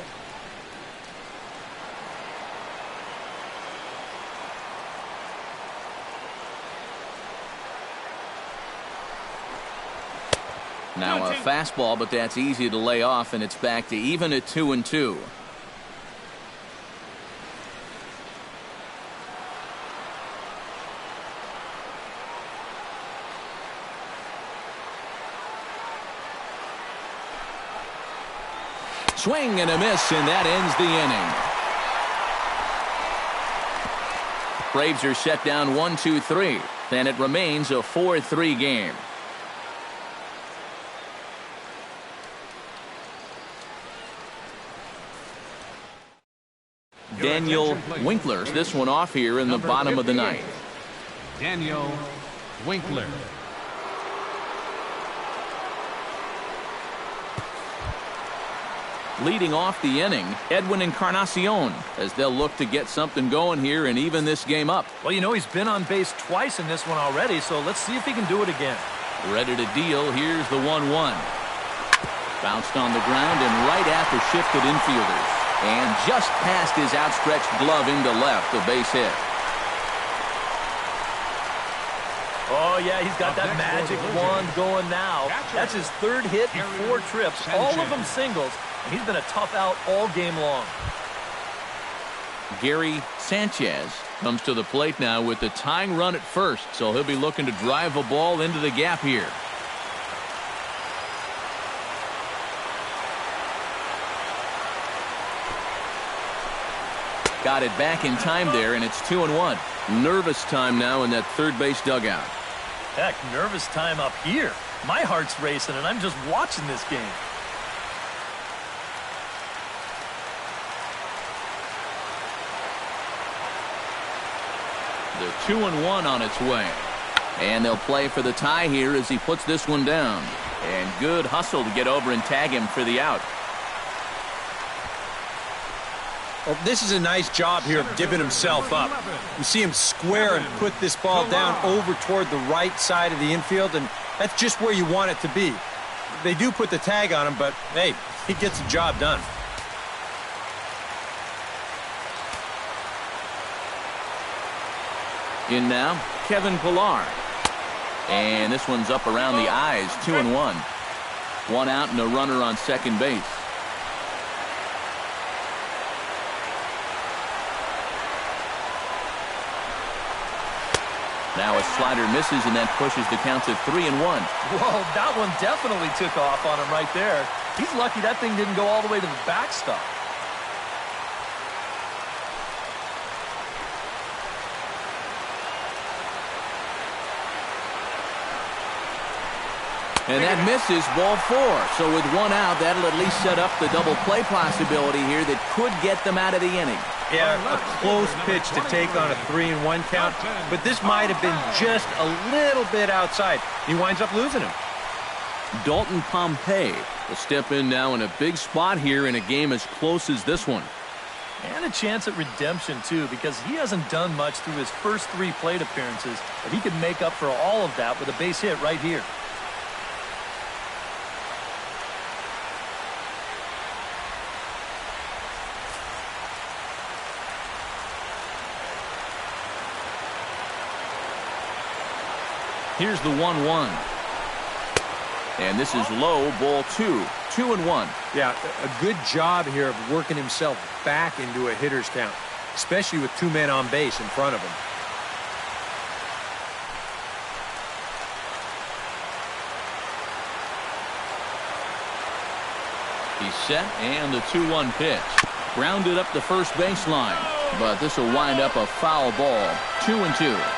Now a fastball, but that's easy to lay off, and it's back to even at 2-2. Swing and a miss, and that ends the inning. Braves are set down 1-2-3, and it remains a 4-3 game. Daniel Winkler's this one off here in the bottom of the ninth. Daniel Winkler. Leading off the inning, Edwin Encarnacion, as they'll look to get something going here and even this game up. Well, you know, he's been on base twice in this one already, so let's see if he can do it again. Ready to deal. Here's the 1-1. Bounced on the ground and right at the shifted infielders. And just past his outstretched glove into left, a base hit. Oh, yeah, he's got that magic wand going now. That's his third hit in 4 trips, all of them singles, and he's been a tough out all game long. Gary Sanchez comes to the plate now with the tying run at first, so he'll be looking to drive a ball into the gap here. Got it back in time there, and it's 2-1. Nervous time now in that third base dugout. Heck, nervous time up here. My heart's racing, and I'm just watching this game. The 2-1 on its way. And they'll play for the tie here as he puts this one down. And good hustle to get over and tag him for the out. Well, this is a nice job here of giving himself up. You see him square and put this ball down over toward the right side of the infield, and that's just where you want it to be. They do put the tag on him, but, hey, he gets the job done. In now, Kevin Pillar. And this one's up around the eyes, 2-1. One out and a runner on second base. Now a slider misses, and that pushes the count to 3-1. Whoa, that one definitely took off on him right there. He's lucky that thing didn't go all the way to the backstop. And that misses, ball 4. So with one out, that'll at least set up the double play possibility here that could get them out of the inning. Yeah, a close pitch to take on a 3-1 count, but this might have been just a little bit outside. He winds up losing him. Dalton Pompey will step in now in a big spot here in a game as close as this one. And a chance at redemption, too, because he hasn't done much through his first 3 plate appearances, but he could make up for all of that with a base hit right here. Here's the 1-1. And this is low, ball 2. 2-1. Yeah, a good job here of working himself back into a hitter's count, especially with 2 men on base in front of him. He's set, and the 2-1 pitch. Grounded up the first baseline, but this will wind up a foul ball. 2-2.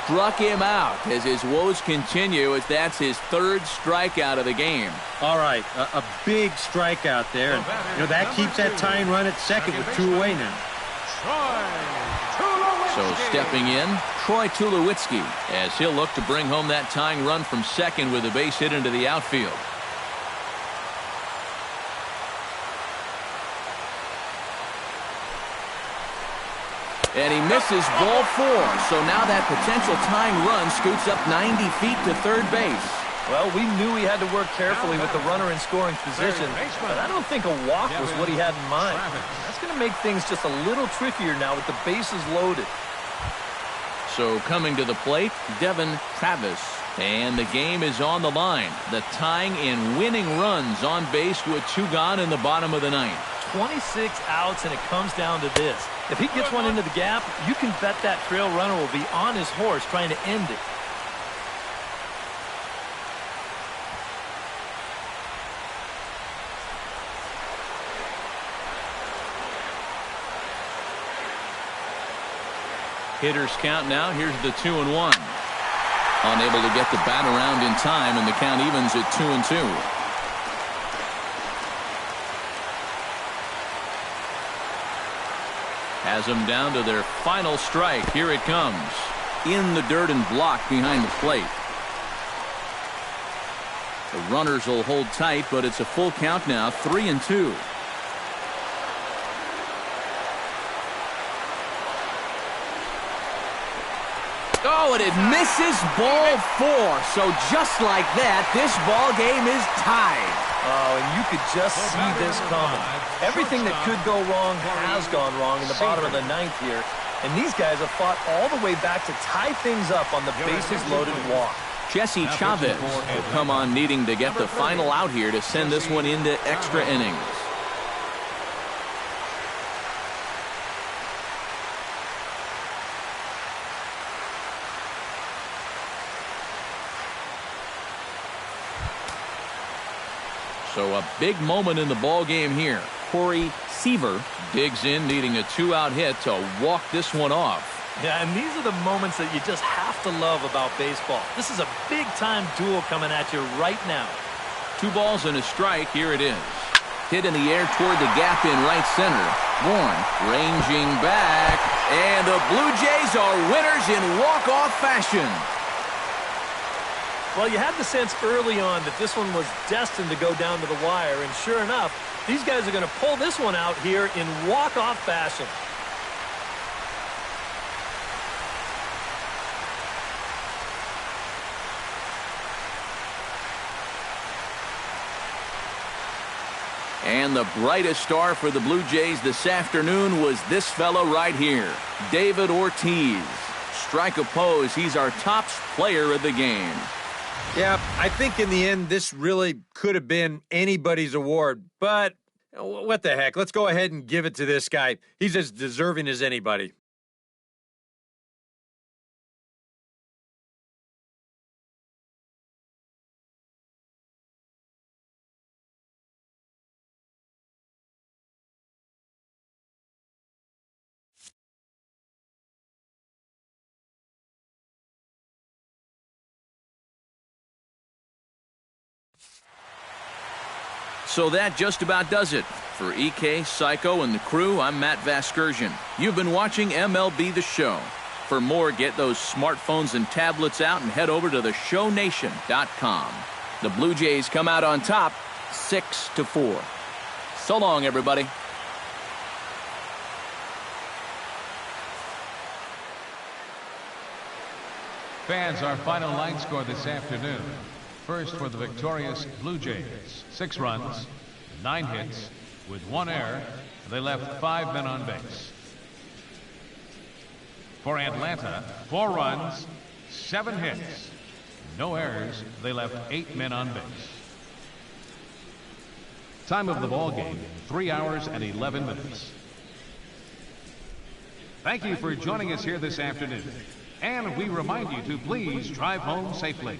struck him out as his woes continue, as that's his third strikeout of the game. All right, a big strikeout there. And, that keeps that tying run at second with 2 away now. So stepping in, Troy Tulowitzki, as he'll look to bring home that tying run from second with a base hit into the outfield. And he misses ball 4. So now that potential tying run scoots up 90 feet to third base. Well, we knew he had to work carefully with the runner in scoring position, but I don't think a walk was what he had in mind. That's going to make things just a little trickier now with the bases loaded. So coming to the plate, Devin Travis. And the game is on the line. The tying and winning runs on base with 2 gone in the bottom of the ninth. 26 outs, and it comes down to this. If he gets one into the gap, you can bet that trail runner will be on his horse trying to end it. Hitters count now. Here's the 2-1. Unable to get the bat around in time, and the count evens at 2-2. Has them down to their final strike. Here it comes. In the dirt and blocked behind the plate. The runners will hold tight, but it's a full count now, 3-2. Oh, and it misses ball 4. So just like that, this ball game is tied. Oh, and you could just see this coming. Everything that could go wrong has gone wrong in the bottom of the ninth here. And these guys have fought all the way back to tie things up on the bases-loaded walk. Jesse Chavez will come on needing to get the final out here to send this one into extra innings. So a big moment in the ball game here. Corey Seaver digs in, needing a 2-out hit to walk this one off. Yeah, and these are the moments that you just have to love about baseball. This is a big-time duel coming at you right now. 2 balls and a strike. Here it is. Hit in the air toward the gap in right center. Bourne ranging back. And the Blue Jays are winners in walk-off fashion. Well, you had the sense early on that this one was destined to go down to the wire, and sure enough, these guys are going to pull this one out here in walk-off fashion. And the brightest star for the Blue Jays this afternoon was this fellow right here, David Ortiz. Strike opposed, he's our top player of the game. Yeah, I think in the end, this really could have been anybody's award. But what the heck? Let's go ahead and give it to this guy. He's as deserving as anybody. So that just about does it. For EK, Psycho, and the crew, I'm Matt Vasgersian. You've been watching MLB The Show. For more, get those smartphones and tablets out and head over to theshownation.com. The Blue Jays come out on top, 6-4. So long, everybody. Fans, our final line score this afternoon. First for the victorious Blue Jays, 6 runs, 9 hits, with 1 error. They left 5 men on base. For Atlanta, 4 runs, 7 hits, no errors. They left 8 men on base. Time of the ball game, 3 hours and 11 minutes. Thank you for joining us here this afternoon. And we remind you to please drive home safely.